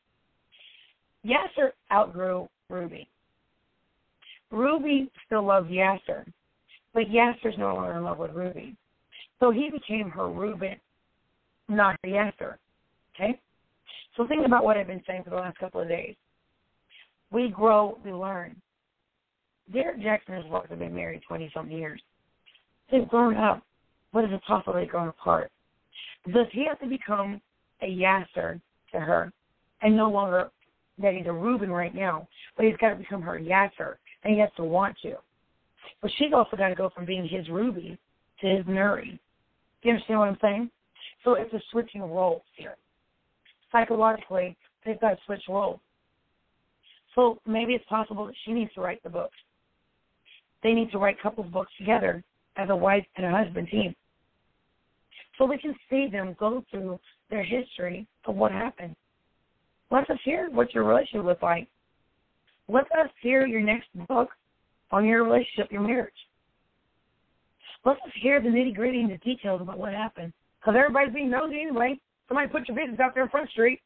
[SPEAKER 1] Yasser outgrew Ruby. Ruby still loves Yasser, but Yasser's no longer in love with Ruby. So he became her Reuben, not her Yasser. Okay? So think about what I've been saying for the last couple of days. We grow, we learn. Derek Jackson and his wife have been married 20-something years. They've grown up, but is it possible they've grown apart? Does he have to become a Yasser to her, and no longer that he's a Reuben right now, but he's got to become her Yasser, and he has to want to. But she's also got to go from being his Ruby to his Nuri. Do you understand what I'm saying? So it's a switching of roles here. Psychologically, they've got to switch roles. So maybe it's possible that she needs to write the books. They need to write couples books together as a wife and a husband team. So we can see them go through their history of what happened. Let us hear what your relationship was like. Let us hear your next book on your relationship, your marriage. Let us hear the nitty-gritty and the details about what happened. Because everybody's being nosy anyway. Somebody put your business out there in Front Street.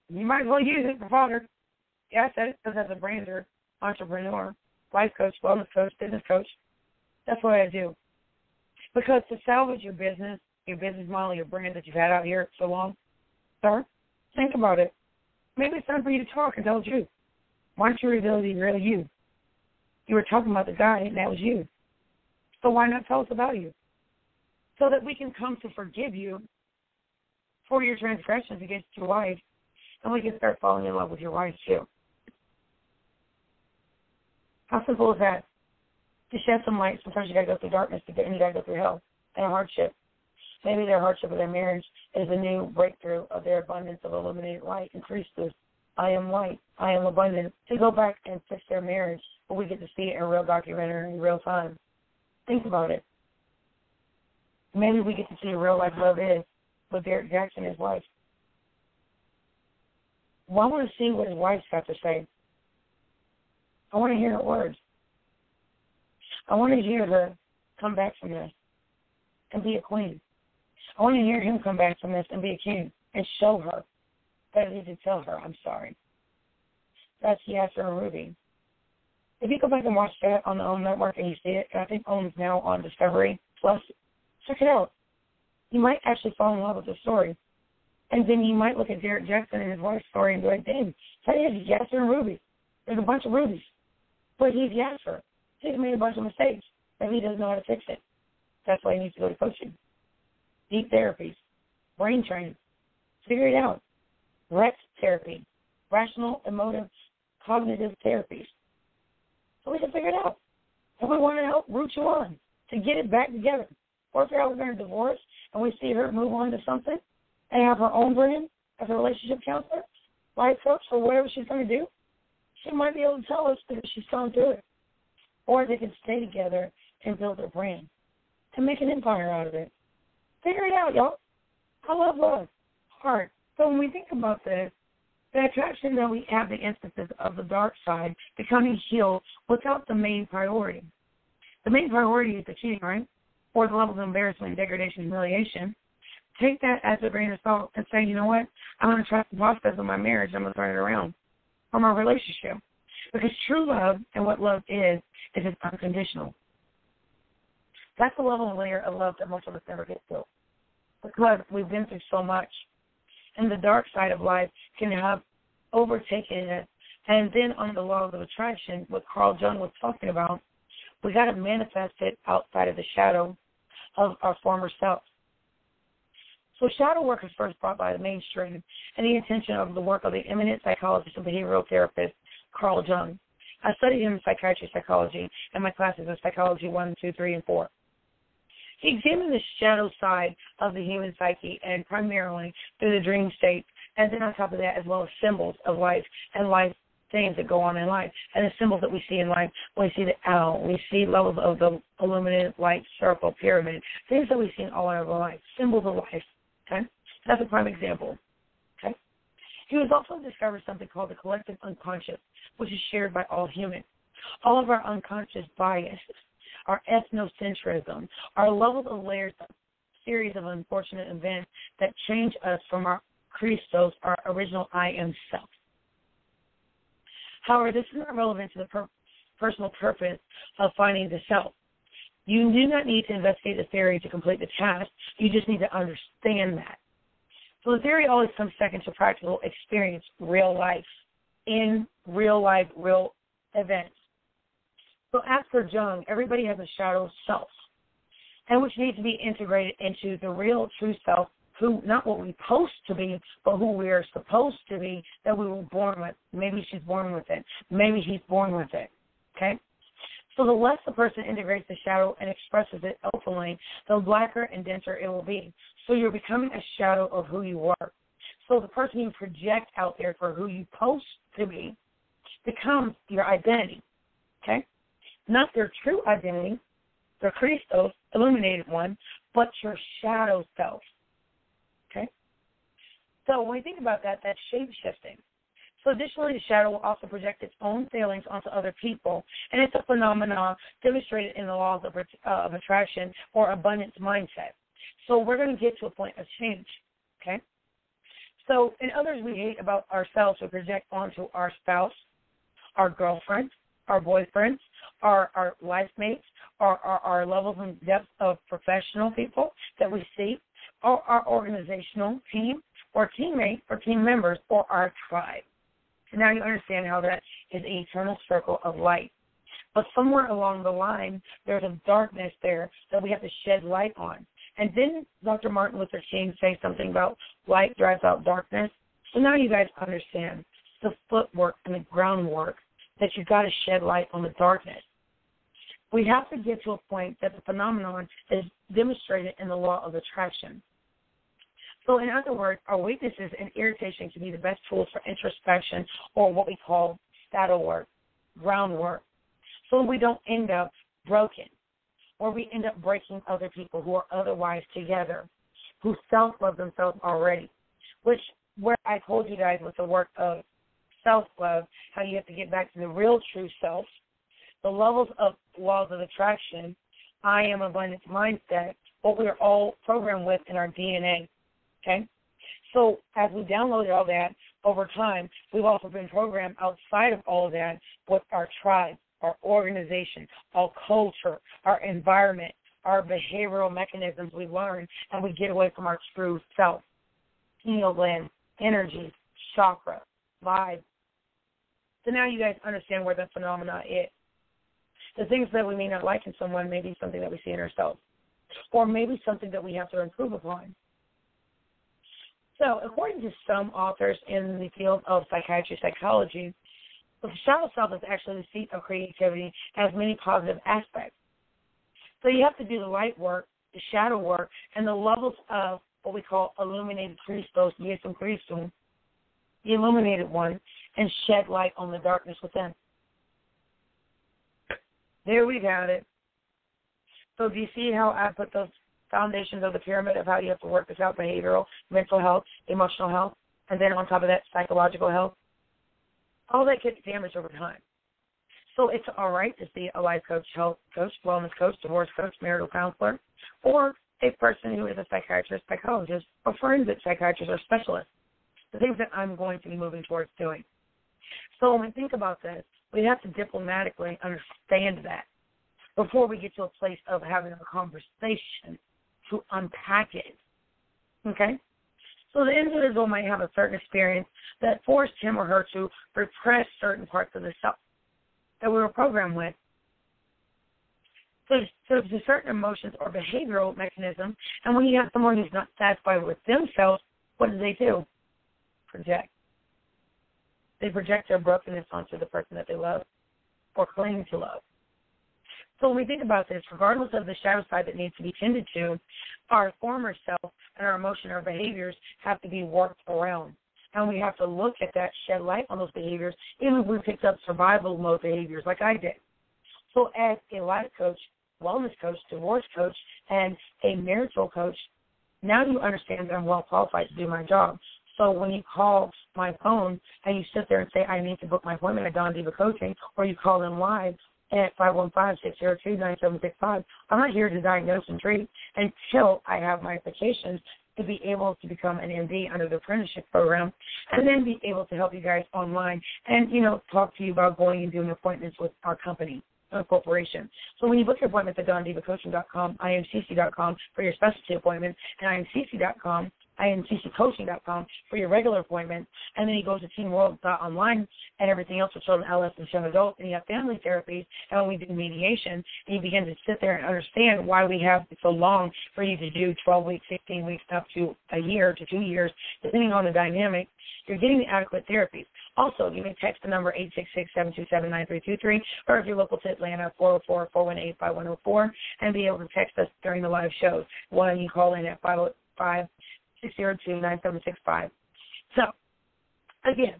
[SPEAKER 1] You might as well use it for fodder. Yeah, I said it because as a brander, entrepreneur, life coach, wellness coach, business coach, that's what I do. Because to salvage your business your business model, your brand that you've had out here so long? Sir, think about it. Maybe it's time for you to talk and tell the truth. Why don't you reveal the real you? You were talking about the guy, and that was you. So why not tell us about you? So that we can come to forgive you for your transgressions against your wife, and we can start falling in love with your wife too. How simple is that? To shed some light, sometimes you got to go through darkness to get, and you got to go through hell and a hardship. Maybe their hardship of their marriage is a new breakthrough of their abundance of illuminated light and priestess. I am light. I am abundant. To go back and fix their marriage, where we get to see it in real documentary in real time. Think about it. Maybe we get to see what real life love is with Derek Jackson and his wife. Well, I want to see what his wife's got to say. I want to hear her words. I want to hear her come back from this and be a queen. I want to hear him come back from this and be a king and show her that he did tell her, I'm sorry. That's Yasser and Ruby. If you go back and watch that on the OWN network and you see it, and I think OWN's now on Discovery Plus, check it out. You might actually fall in love with the story. And then you might look at Derek Jackson and his wife's story and be like, dang, that is Yasser and Ruby. There's a bunch of Rubies. But he's Yasser. He's made a bunch of mistakes, and he doesn't know how to fix it. That's why he needs to go to coaching. Deep therapies, brain training, figure it out. REX therapy, rational, emotive, cognitive therapies. So we can figure it out. And we want to help root you on to get it back together. Or if you're out there in divorce and we see her move on to something and have her own brand as a relationship counselor, life coach, or whatever she's going to do, she might be able to tell us that she's gone through it. Or they can stay together and build a brand and make an empire out of it. Figure it out, y'all. I love love. Heart. So when we think about this, the attraction that we have, the instances of the dark side becoming healed without the main priority. The main priority is the cheating, right? Or the level of embarrassment, degradation, humiliation. Take that as a grain of salt and say, you know what? I'm going to trust the process of my marriage. I'm going to turn it around. Or my relationship. Because true love and what love is it's unconditional. That's the level and layer of love that most of us never get to. Because we've been through so much. And the dark side of life can have overtaken it. And then on the law of attraction, what Carl Jung was talking about, we got to manifest it outside of the shadow of our former self. So shadow work is first brought by the mainstream and the intention of the work of the eminent psychologist and behavioral therapist, Carl Jung. I studied him in psychiatry psychology in my classes of Psychology 1, 2, 3, and 4. He examined the shadow side of the human psyche and primarily through the dream state, and then on top of that as well as symbols of life and life things that go on in life. And the symbols that we see in life, we see the owl, we see levels of the illuminated light circle, pyramid, things that we see in all of our life, symbols of life. Okay? That's a prime example. Okay? He was also discovered something called the collective unconscious, which is shared by all humans. All of our unconscious biases, our ethnocentrism, our levels of layers, of series of unfortunate events that change us from our Christos, our original I am self. However, this is not relevant to the personal purpose of finding the self. You do not need to investigate the theory to complete the task. You just need to understand that. So the theory always comes second to practical experience, real life, in real life, real events. So as per Jung, everybody has a shadow self, and which needs to be integrated into the real true self, who not what we're supposed to be, but who we are supposed to be, that we were born with. Maybe she's born with it. Maybe he's born with it. Okay? So the less the person integrates the shadow and expresses it openly, the blacker and denser it will be. So you're becoming a shadow of who you were. So the person you project out there for who you're supposed to be becomes your identity. Okay? Not their true identity, their Christos, illuminated one, but your shadow self. Okay? So when we think about that, that's shape-shifting. So additionally, the shadow will also project its own failings onto other people, and it's a phenomenon demonstrated in the laws of attraction or abundance mindset. So we're going to get to a point of change, okay? So in others we hate about ourselves, we project onto our spouse, our girlfriend, our boyfriends, our life mates, our levels and depths of professional people that we see. or our organizational team, or teammate, or team members, or our tribe. So now you understand how that is an eternal circle of light. But somewhere along the line, there's a darkness there that we have to shed light on. And didn't Dr. Martin Luther King say something about light drives out darkness? So now you guys understand the footwork and the groundwork that you've got to shed light on the darkness. We have to get to a point that the phenomenon is demonstrated in the law of attraction. So in other words, our weaknesses and irritation can be the best tools for introspection, or what we call shadow work, groundwork, so we don't end up broken, or we end up breaking other people who are otherwise together, who self-love themselves already, where I told you guys with the work of self-love, how you have to get back to the real true self, the levels of laws of attraction, I am abundance mindset, what we are all programmed with in our DNA, okay? So as we downloaded all that over time, we've also been programmed outside of all of that with our tribe, our organization, our culture, our environment, our behavioral mechanisms we learn, and we get away from our true self, pineal gland, energy, chakra, vibe. So now you guys understand where the phenomena is. The things that we may not like in someone may be something that we see in ourselves, or maybe something that we have to improve upon. So according to some authors in the field of psychiatry, psychology, the shadow self is actually the seat of creativity, has many positive aspects. So you have to do the light work, the shadow work, and the levels of what we call illuminated Christos, Jesum Christum, the illuminated one, and shed light on the darkness within. There we got it. So do you see how I put those foundations of the pyramid of how you have to work this out: behavioral, mental health, emotional health, and then on top of that, psychological health? All that gets damaged over time. So it's all right to see a life coach, health coach, wellness coach, divorce coach, marital counselor, or a person who is a psychiatrist, psychologist, or forensic psychiatrist or specialist. The things that I'm going to be moving towards doing. So when we think about this, we have to diplomatically understand that before we get to a place of having a conversation to unpack it. Okay? So the individual might have a certain experience that forced him or her to repress certain parts of the self that we were programmed with. So there's a certain emotions or behavioral mechanism, and when you have someone who's not satisfied with themselves, what do? Project. They project their brokenness onto the person that they love or claim to love. So when we think about this, regardless of the shadow side that needs to be tended to, our former self and our emotion or behaviors have to be worked around. And we have to look at that, shed light on those behaviors, even if we picked up survival mode behaviors like I did. So as a life coach, wellness coach, divorce coach, and a marital coach, now you understand that I'm well qualified to do my job. So when you call my phone and you sit there and say, I need to book my appointment at Dawn Diva Coaching, or you call them live at 515-602-9765, I'm not here to diagnose and treat until I have my applications to be able to become an MD under the apprenticeship program, and then be able to help you guys online and, talk to you about going and doing appointments with our company, our corporation. So when you book your appointment at DawnDivaCoaching.com, IMCC.com for your specialty appointments, and IMCC.com, IMCCcoaching.com for your regular appointment, and then you go to TeenWorld.online and everything else for children, adolescents, and young adults, and you have family therapies, and when we do mediation, and you begin to sit there and understand why we have so long for you to do 12 weeks, 16 weeks, up to a year to 2 years, depending on the dynamic, you're getting the adequate therapies. Also, you may text the number 866-727-9323, or if you're local to Atlanta, 404-418-5104, and be able to text us during the live shows. One, you call in at 505-602-9765. So, again,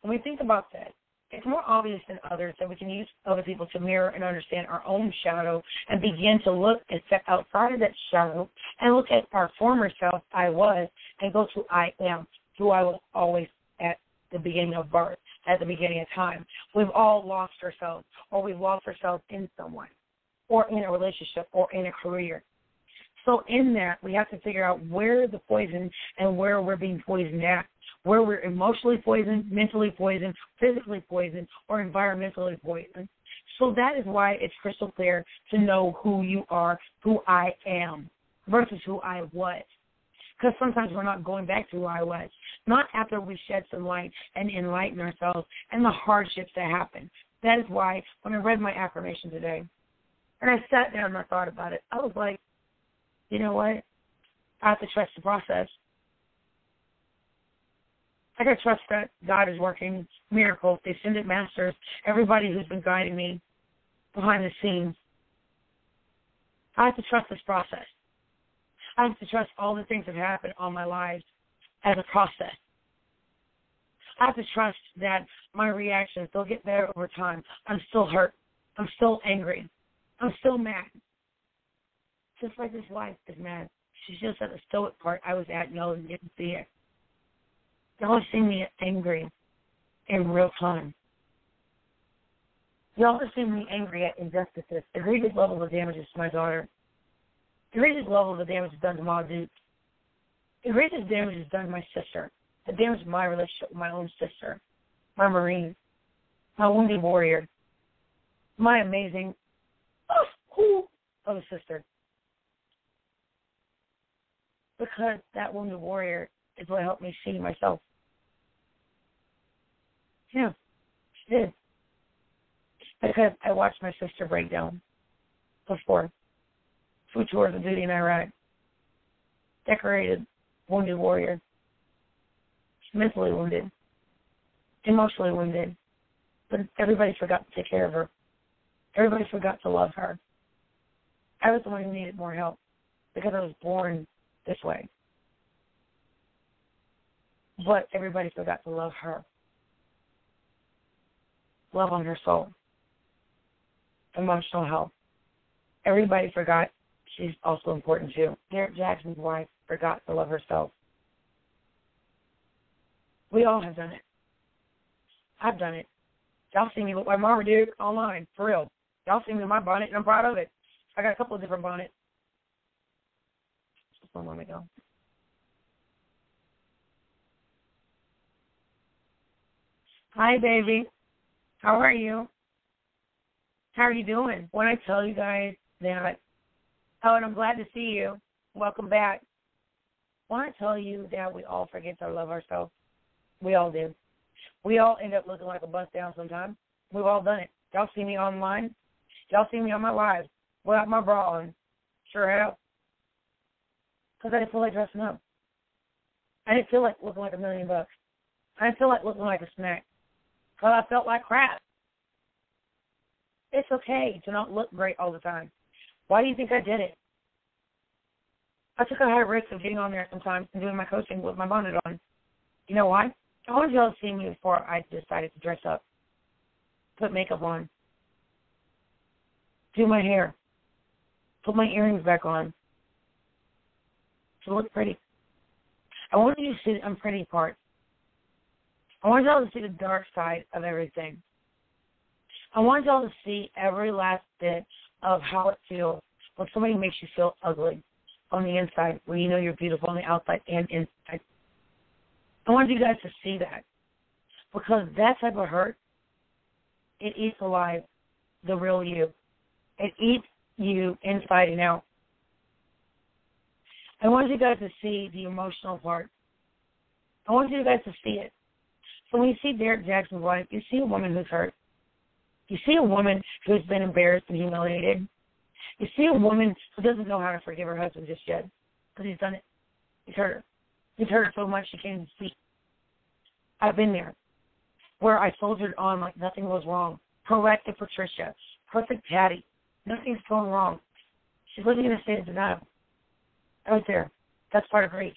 [SPEAKER 1] when we think about that, it's more obvious than others that we can use other people to mirror and understand our own shadow and begin to look and step outside of that shadow and look at our former self, I was, and go to I am, who I was always at the beginning of birth, at the beginning of time. We've all lost ourselves, or we've lost ourselves in someone, or in a relationship, or in a career. So in that, we have to figure out where the poison and where we're being poisoned at, where we're emotionally poisoned, mentally poisoned, physically poisoned, or environmentally poisoned. So that is why it's crystal clear to know who you are, who I am, versus who I was. Because sometimes we're not going back to who I was. Not after we shed some light and enlighten ourselves and the hardships that happen. That is why when I read my affirmation today, and I sat down and I thought about it, I was like, you know what? I have to trust the process. I got to trust that God is working miracles, the ascended masters, everybody who's been guiding me behind the scenes. I have to trust this process. I have to trust all the things that happen all my life as a process. I have to trust that my reactions, they'll get better over time. I'm still hurt. I'm still angry. I'm still mad. Just like this wife is mad. She's just at the stoic part I was at, y'all didn't see it. Y'all have seen me angry in real time. Y'all have seen me angry at injustices, egregious level of damages to my daughter, egregious level of the damage done to my dude, egregious damage is done to my sister, the damage to my relationship with my own sister, my Marine, my wounded warrior, my amazing of a sister. Because that wounded warrior is what helped me see myself. Yeah, she did. Because I watched my sister break down before. Flew towards the duty in Iraq. Decorated, wounded warrior. Mentally wounded. Emotionally wounded. But everybody forgot to take care of her. Everybody forgot to love her. I was the one who needed more help because I was born this way. But everybody forgot to love her. Love on her soul. Emotional health. Everybody forgot she's also important too. Derek Jackson's wife forgot to love herself. We all have done it. I've done it. Y'all see me with my mama dude online, for real. Y'all see me with my bonnet, and I'm proud of it. I got a couple of different bonnets. Just one moment ago. Hi, baby. How are you? How are you doing? When I tell you guys that, oh, and I'm glad to see you. Welcome back. When I tell you that we all forget to love ourselves, we all do. We all end up looking like a bust down sometimes. We've all done it. Y'all see me online. Y'all see me on my lives without my bra on. Sure have. Because I didn't feel like dressing up. I didn't feel like looking like $1 million. I didn't feel like looking like a snack. Because I felt like crap. It's okay to not look great all the time. Why do you think I did it? I took a high risk of getting on there sometimes and doing my coaching with my bonnet on. You know why? I wanted y'all to see me before I decided to dress up, put makeup on, do my hair, put my earrings back on, to look pretty. I wanted you to see the unpretty part. I wanted y'all to see the dark side of everything. I want y'all to see every last bit of how it feels when somebody makes you feel ugly on the inside, when you know you're beautiful on the outside and inside. I want you guys to see that, because that type of hurt, it eats alive the real you. It eats you inside and out. I want you guys to see the emotional part. I want you guys to see it. So when you see Derek Jackson's wife, you see a woman who's hurt. You see a woman who's been embarrassed and humiliated. You see a woman who doesn't know how to forgive her husband just yet, because he's done it. He's hurt her. He's hurt her so much she can't even speak. I've been there, where I soldiered on like nothing was wrong. Proactive Patricia, perfect Patty, nothing's going wrong. She's living in a state of denial. I was there. That's part of grief.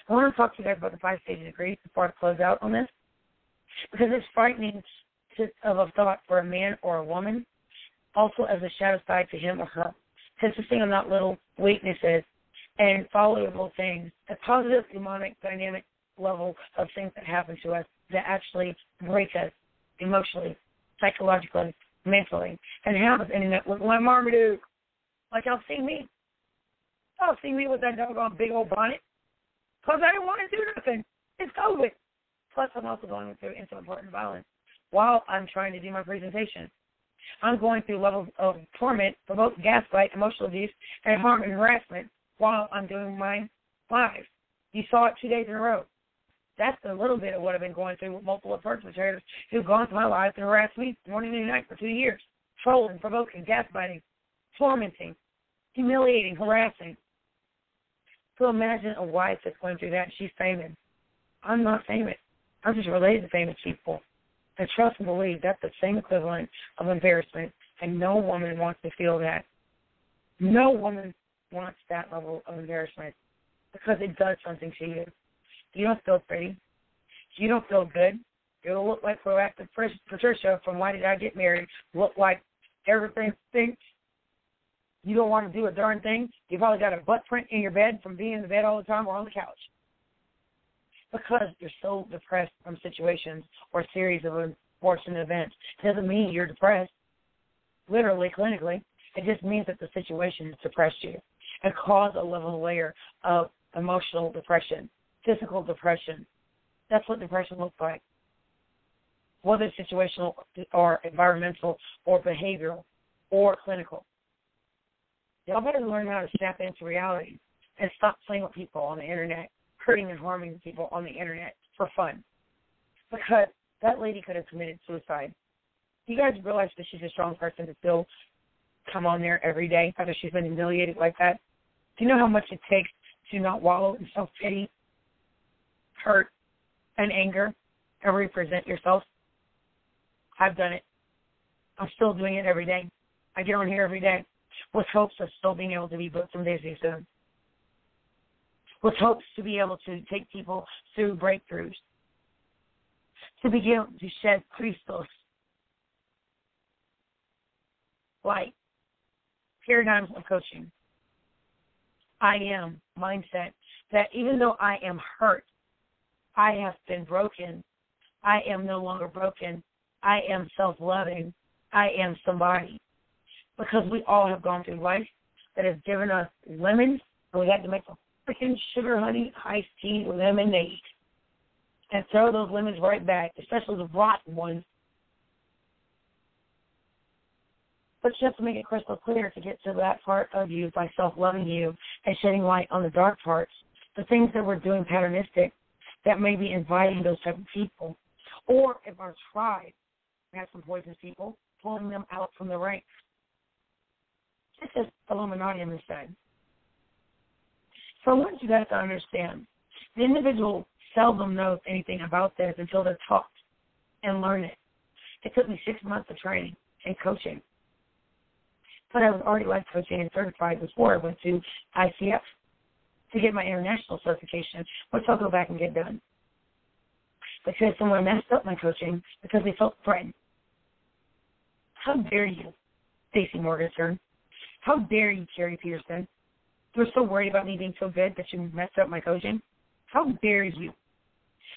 [SPEAKER 1] I want to talk to you guys about the 5 stages of grief before I close out on this, because it's frightening of a thought for a man or a woman, also as a shadow side to him or her, consisting of not little weaknesses and followable things, a positive demonic dynamic level of things that happen to us that actually break us emotionally, psychologically, mentally, and have us ending up with like Marmaduke. Like y'all see me. Y'all see me with that doggone big old bonnet. Because I didn't want to do nothing. It's COVID. Plus, I'm also going through intimate partner violence while I'm trying to do my presentation. I'm going through levels of torment for both gaslight, emotional abuse, and harm and harassment while I'm doing my 5. You saw it 2 days in a row. That's a little bit of what I've been going through with multiple perpetrators who've gone through my life and harassed me morning and night for 2 years. Trolling, provoking, gaslighting, tormenting, humiliating, harassing. So imagine a wife that's going through that and she's famous. I'm not famous. I'm just related to famous people. And trust and believe that's the same equivalent of embarrassment, and no woman wants to feel that. No woman wants that level of embarrassment because it does something to you. You don't feel pretty. You don't feel good. You don't look like proactive Patricia from Why Did I Get Married? Look like everything stinks. You don't want to do a darn thing. You probably got a butt print in your bed from being in the bed all the time or on the couch because you're so depressed from situations or a series of unfortunate events. It doesn't mean you're depressed, literally, clinically. It just means that the situation has suppressed you and caused a level layer of emotional depression, physical depression. That's what depression looks like, whether it's situational or environmental or behavioral or clinical. Y'all better learn how to snap into reality and stop playing with people on the Internet, hurting and harming people on the Internet for fun. Because that lady could have committed suicide. Do you guys realize that she's a strong person to still come on there every day after she's been humiliated like that? Do you know how much it takes to not wallow in self-pity, hurt, and anger, and represent yourself? I've done it. I'm still doing it every day. I get on here every day with hopes of still being able to be booked from Daisy soon. With hopes to be able to take people through breakthroughs, to begin to shed crystals, light, paradigms of coaching. I am mindset that even though I am hurt, I have been broken. I am no longer broken. I am self-loving. I am somebody. Because we all have gone through life that has given us lemons, and we had to make a freaking sugar honey iced tea lemonade and throw those lemons right back, especially the rotten ones. But you have to make it crystal clear to get to that part of you by self-loving you and shedding light on the dark parts, the things that we're doing patternistic that may be inviting those type of people. Or if our tribe has some poisonous people, pulling them out from the ranks. This is Illuminati on this side. So I want you guys to understand, the individual seldom knows anything about this until they're taught and learn it. It took me 6 months of training and coaching. But I was already life coaching and certified before I went to ICF to get my international certification, which I'll go back and get done. Because someone messed up my coaching because they felt threatened. How dare you, Stacey Morgenstern? How dare you, Carrie Peterson? You're so worried about me being so good that you messed up my coaching? How dare you?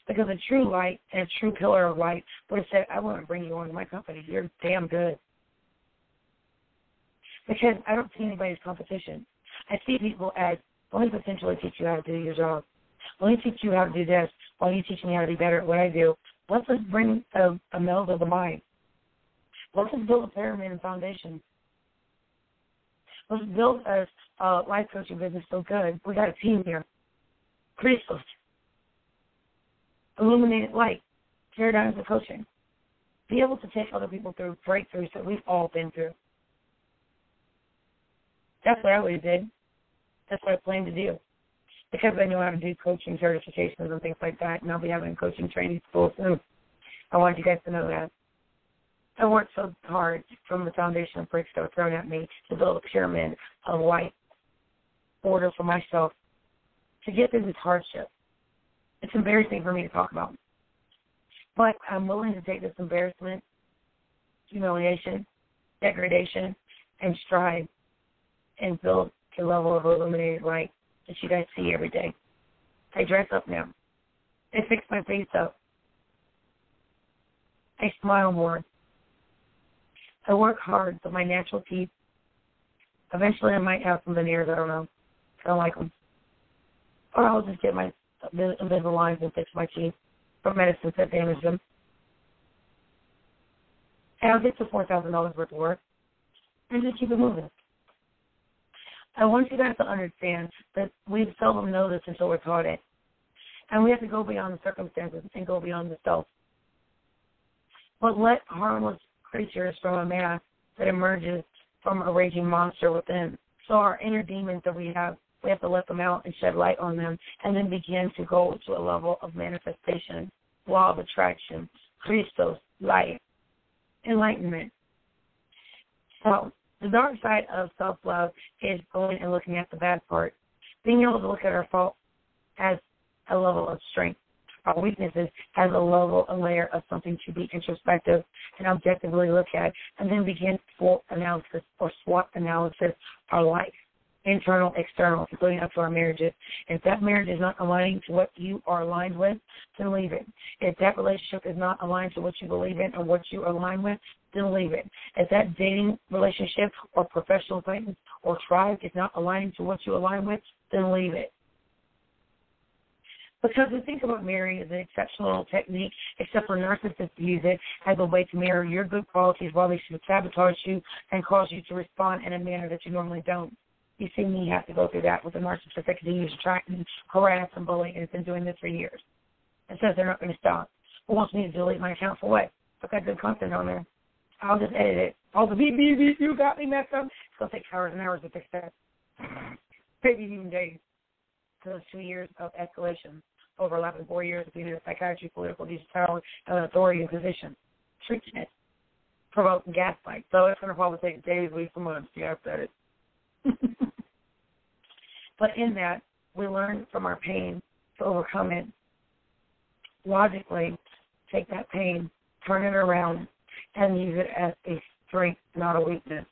[SPEAKER 1] Because a true light and a true pillar of light would have said, I want to bring you on to my company. You're damn good. Because I don't see anybody as competition. I see people as, let me potentially teach you how to do your job. Let me teach you how to do this. While you teach me how to be better at what I do. Let's just bring a meld of the mind. Let's just build a pyramid and foundation. Let's build a life coaching business so good. We got a team here. Crystals. Illuminated light. Paradigms of coaching. Be able to take other people through breakthroughs that we've all been through. That's what I always did. That's what I plan to do. Because I know how to do coaching certifications and things like that, and I'll be having a coaching training school soon. I want you guys to know that. I worked so hard from the foundation of bricks that were thrown at me to build a pyramid of light order for myself to get through this hardship. It's embarrassing for me to talk about. But I'm willing to take this embarrassment, humiliation, degradation, and strive and build a level of illuminated light that you guys see every day. I dress up now. I fix my face up. I smile more. I work hard with my natural teeth. Eventually I might have some veneers, I don't know. I don't like them. Or I'll just get my Invisaligns and fix my teeth from medicines that damage them. And I'll get to $4,000 worth of work and just keep it moving. I want you guys to understand that we seldom know this until we're taught it. And we have to go beyond the circumstances and go beyond the self. But let harmless creatures from a mass that emerges from a raging monster within. So our inner demons that we have to let them out and shed light on them and then begin to go to a level of manifestation, law of attraction, Christos, light, enlightenment. So the dark side of self-love is going and looking at the bad part, being able to look at our fault as a level of strength, our weaknesses as a level, a layer of something to be introspective and objectively look at, and then begin SWOT analysis or SWOT analysis our life, internal, external, including up to our marriages. If that marriage is not aligning to what you are aligned with, then leave it. If that relationship is not aligned to what you believe in or what you align with, then leave it. If that dating relationship or professional acquaintance or tribe is not aligning to what you align with, then leave it. Because we think about marrying as an exceptional technique, except for narcissists use it as a way to mirror your good qualities while they should sabotage you and cause you to respond in a manner that you normally don't. You see me have to go through that with a narcissist that continues to try and harass and bully and has been doing this for years. And says they're not going to stop. Who wants me to delete my account for what? I've got good content on there. I'll just edit it. All the beep, beep, beep, you got me messed up. It's going to take hours and hours to fix that. Maybe even days. So it's 2 years of escalation, overlapping 4 years of being in a psychiatry, political abuse, power, and an authority position. Treatment, provoke, and gaslight. So it's going to probably take days, weeks, or months. Yeah, I've said it. But in that, we learn from our pain to overcome it. Logically, take that pain, turn it around, and use it as a strength, not a weakness.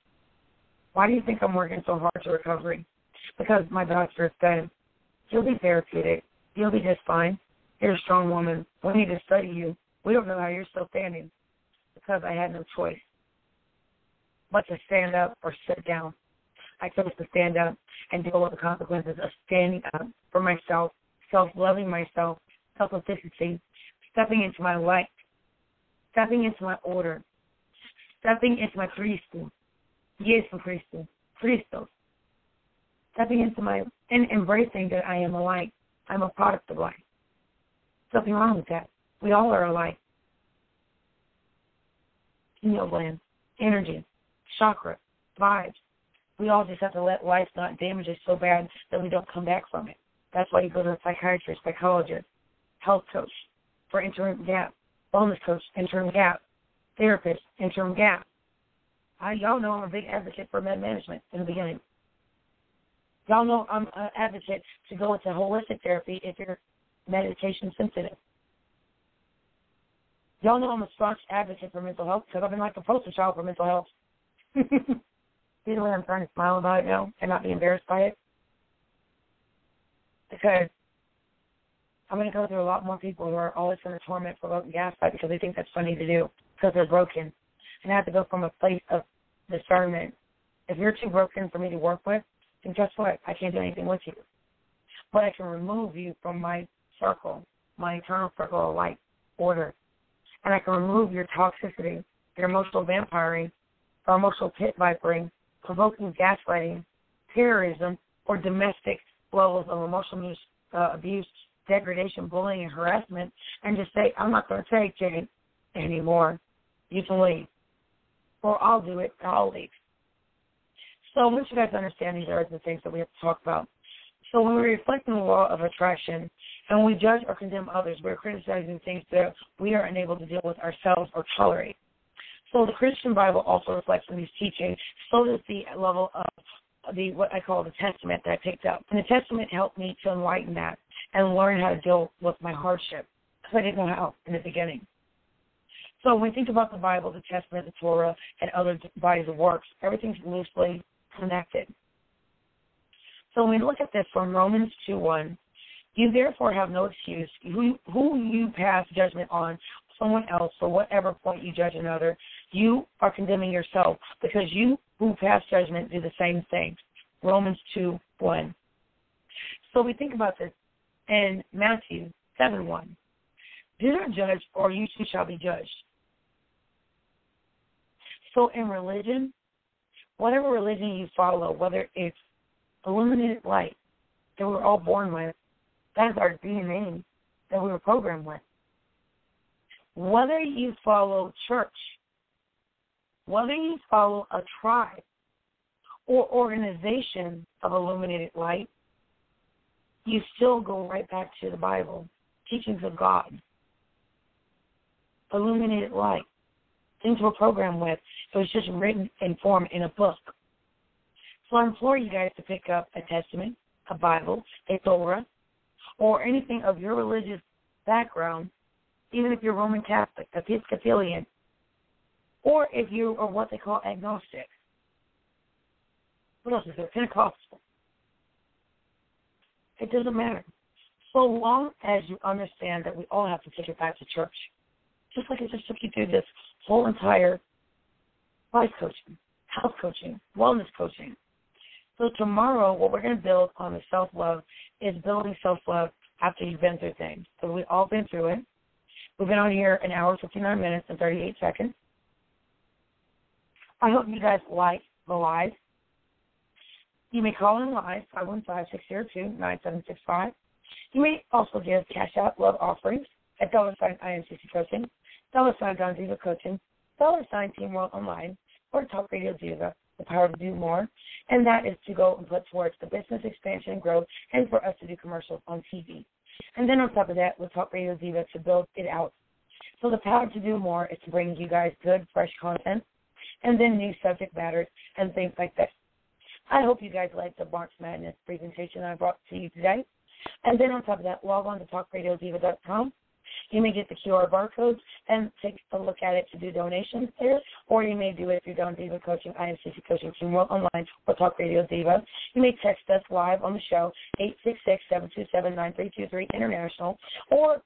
[SPEAKER 1] Why do you think I'm working so hard to recovery? Because my doctor said, you'll be therapeutic. You'll be just fine. You're a strong woman. We need to study you. We don't know how you're still standing. Because I had no choice but to stand up or sit down. I chose to stand up and deal with the consequences of standing up for myself, self-loving myself, self-efficacy, stepping into my light, stepping into my order, stepping into my Christo. Yes, for Christo. Christos. Stepping into my, and embracing that I am a light. I'm a product of light. Nothing wrong with that. We all are alike. Pineal gland, energy, chakra, vibes. We all just have to let life not damage us so bad that we don't come back from it. That's why you go to a psychiatrist, psychologist, health coach for interim gap, wellness coach, interim gap, therapist, interim gap. Y'all know I'm a big advocate for med management in the beginning. Y'all know I'm an advocate to go into holistic therapy if you're medication sensitive. Y'all know I'm a staunch advocate for mental health because I've been like a poster child for mental health. See the way I'm trying to smile about it now and not be embarrassed by it? Because I'm going to go through a lot more people who are always going to torment, provoke, and gaslight because they think that's funny to do because they're broken. And I have to go from a place of discernment. If you're too broken for me to work with, then guess what? I can't do anything with you. But I can remove you from my circle, my internal circle of light, order. And I can remove your toxicity, your emotional vampiring, or emotional pit vipering, provoking gaslighting, terrorism, or domestic levels of emotional abuse, degradation, bullying, and harassment, and just say, I'm not going to take it anymore. You can leave. Or I'll do it, and I'll leave. So once you guys understand these are the things that we have to talk about. So when we reflect on the law of attraction and when we judge or condemn others, we're criticizing things that we are unable to deal with ourselves or tolerate. So the Christian Bible also reflects on these teachings. So does the level of the what I call the Testament that I picked up. And the Testament helped me to enlighten that and learn how to deal with my hardship because I didn't know how in the beginning. So when we think about the Bible, the Testament, the Torah, and other bodies of works, everything's loosely connected. So when we look at this from Romans 2:1, you therefore have no excuse. Who you pass judgment on someone else for whatever point you judge another, you are condemning yourself because you who pass judgment do the same thing. Romans 2:1. So we think about this in Matthew 7:1. Do not judge, or you too shall be judged. So in religion, whatever religion you follow, whether it's illuminated light that we were all born with. That is our DNA that we were programmed with. Whether you follow church, whether you follow a tribe or organization of illuminated light, you still go right back to the Bible, teachings of God, illuminated light, things we're programmed with. It was just written in form in a book. So I implore you guys to pick up a Testament, a Bible, a Torah, or anything of your religious background, even if you're Roman Catholic, Episcopalian, or if you are what they call agnostic. What else is there? Pentecostal. It doesn't matter. So long as you understand that we all have to take it back to church. Just like I just took you through this whole entire life coaching, health coaching, wellness coaching. So tomorrow, what we're going to build on the self-love is building self-love after you've been through things. So we've all been through it. We've been on here an hour, 59 minutes, and 38 seconds. I hope you guys like the live. You may call in live, 515-602-9765. You may also give cash out love offerings at $IMCC Coaching, Don Diva Coaching, Team World Online, or Talk Radio Diva, the power to do more. And that is to go and put towards the business expansion and growth and for us to do commercials on TV. And then on top of that, with Talk Radio Diva to build it out. So the power to do more is to bring you guys good, fresh content and then new subject matters and things like that. I hope you guys like the March Madness presentation I brought to you today. And then on top of that, log on to talkradiodiva.com. You may get the QR barcodes and take a look at it to do donations there, or you may do it through Don Diva Coaching, IMCC Coaching, Team World Online, or Talk Radio Diva. You may text us live on the show, 866-727-9323 International, or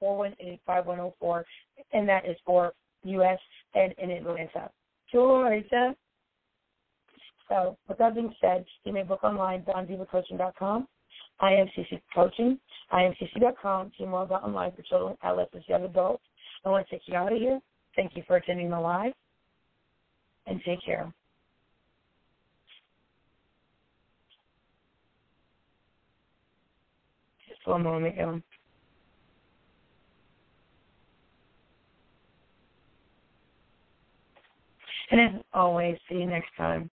[SPEAKER 1] 404-418-5104, and that is for U.S. and in Atlanta. Georgia. So with that being said, you may book online, dondivacoaching.com, IMCC Coaching, IMCC.com, teamworld.online for children, adolescents, young adults. I want to take you out of here. Thank you for attending the live, and take care. Just one moment, y'all. And as always, see you next time.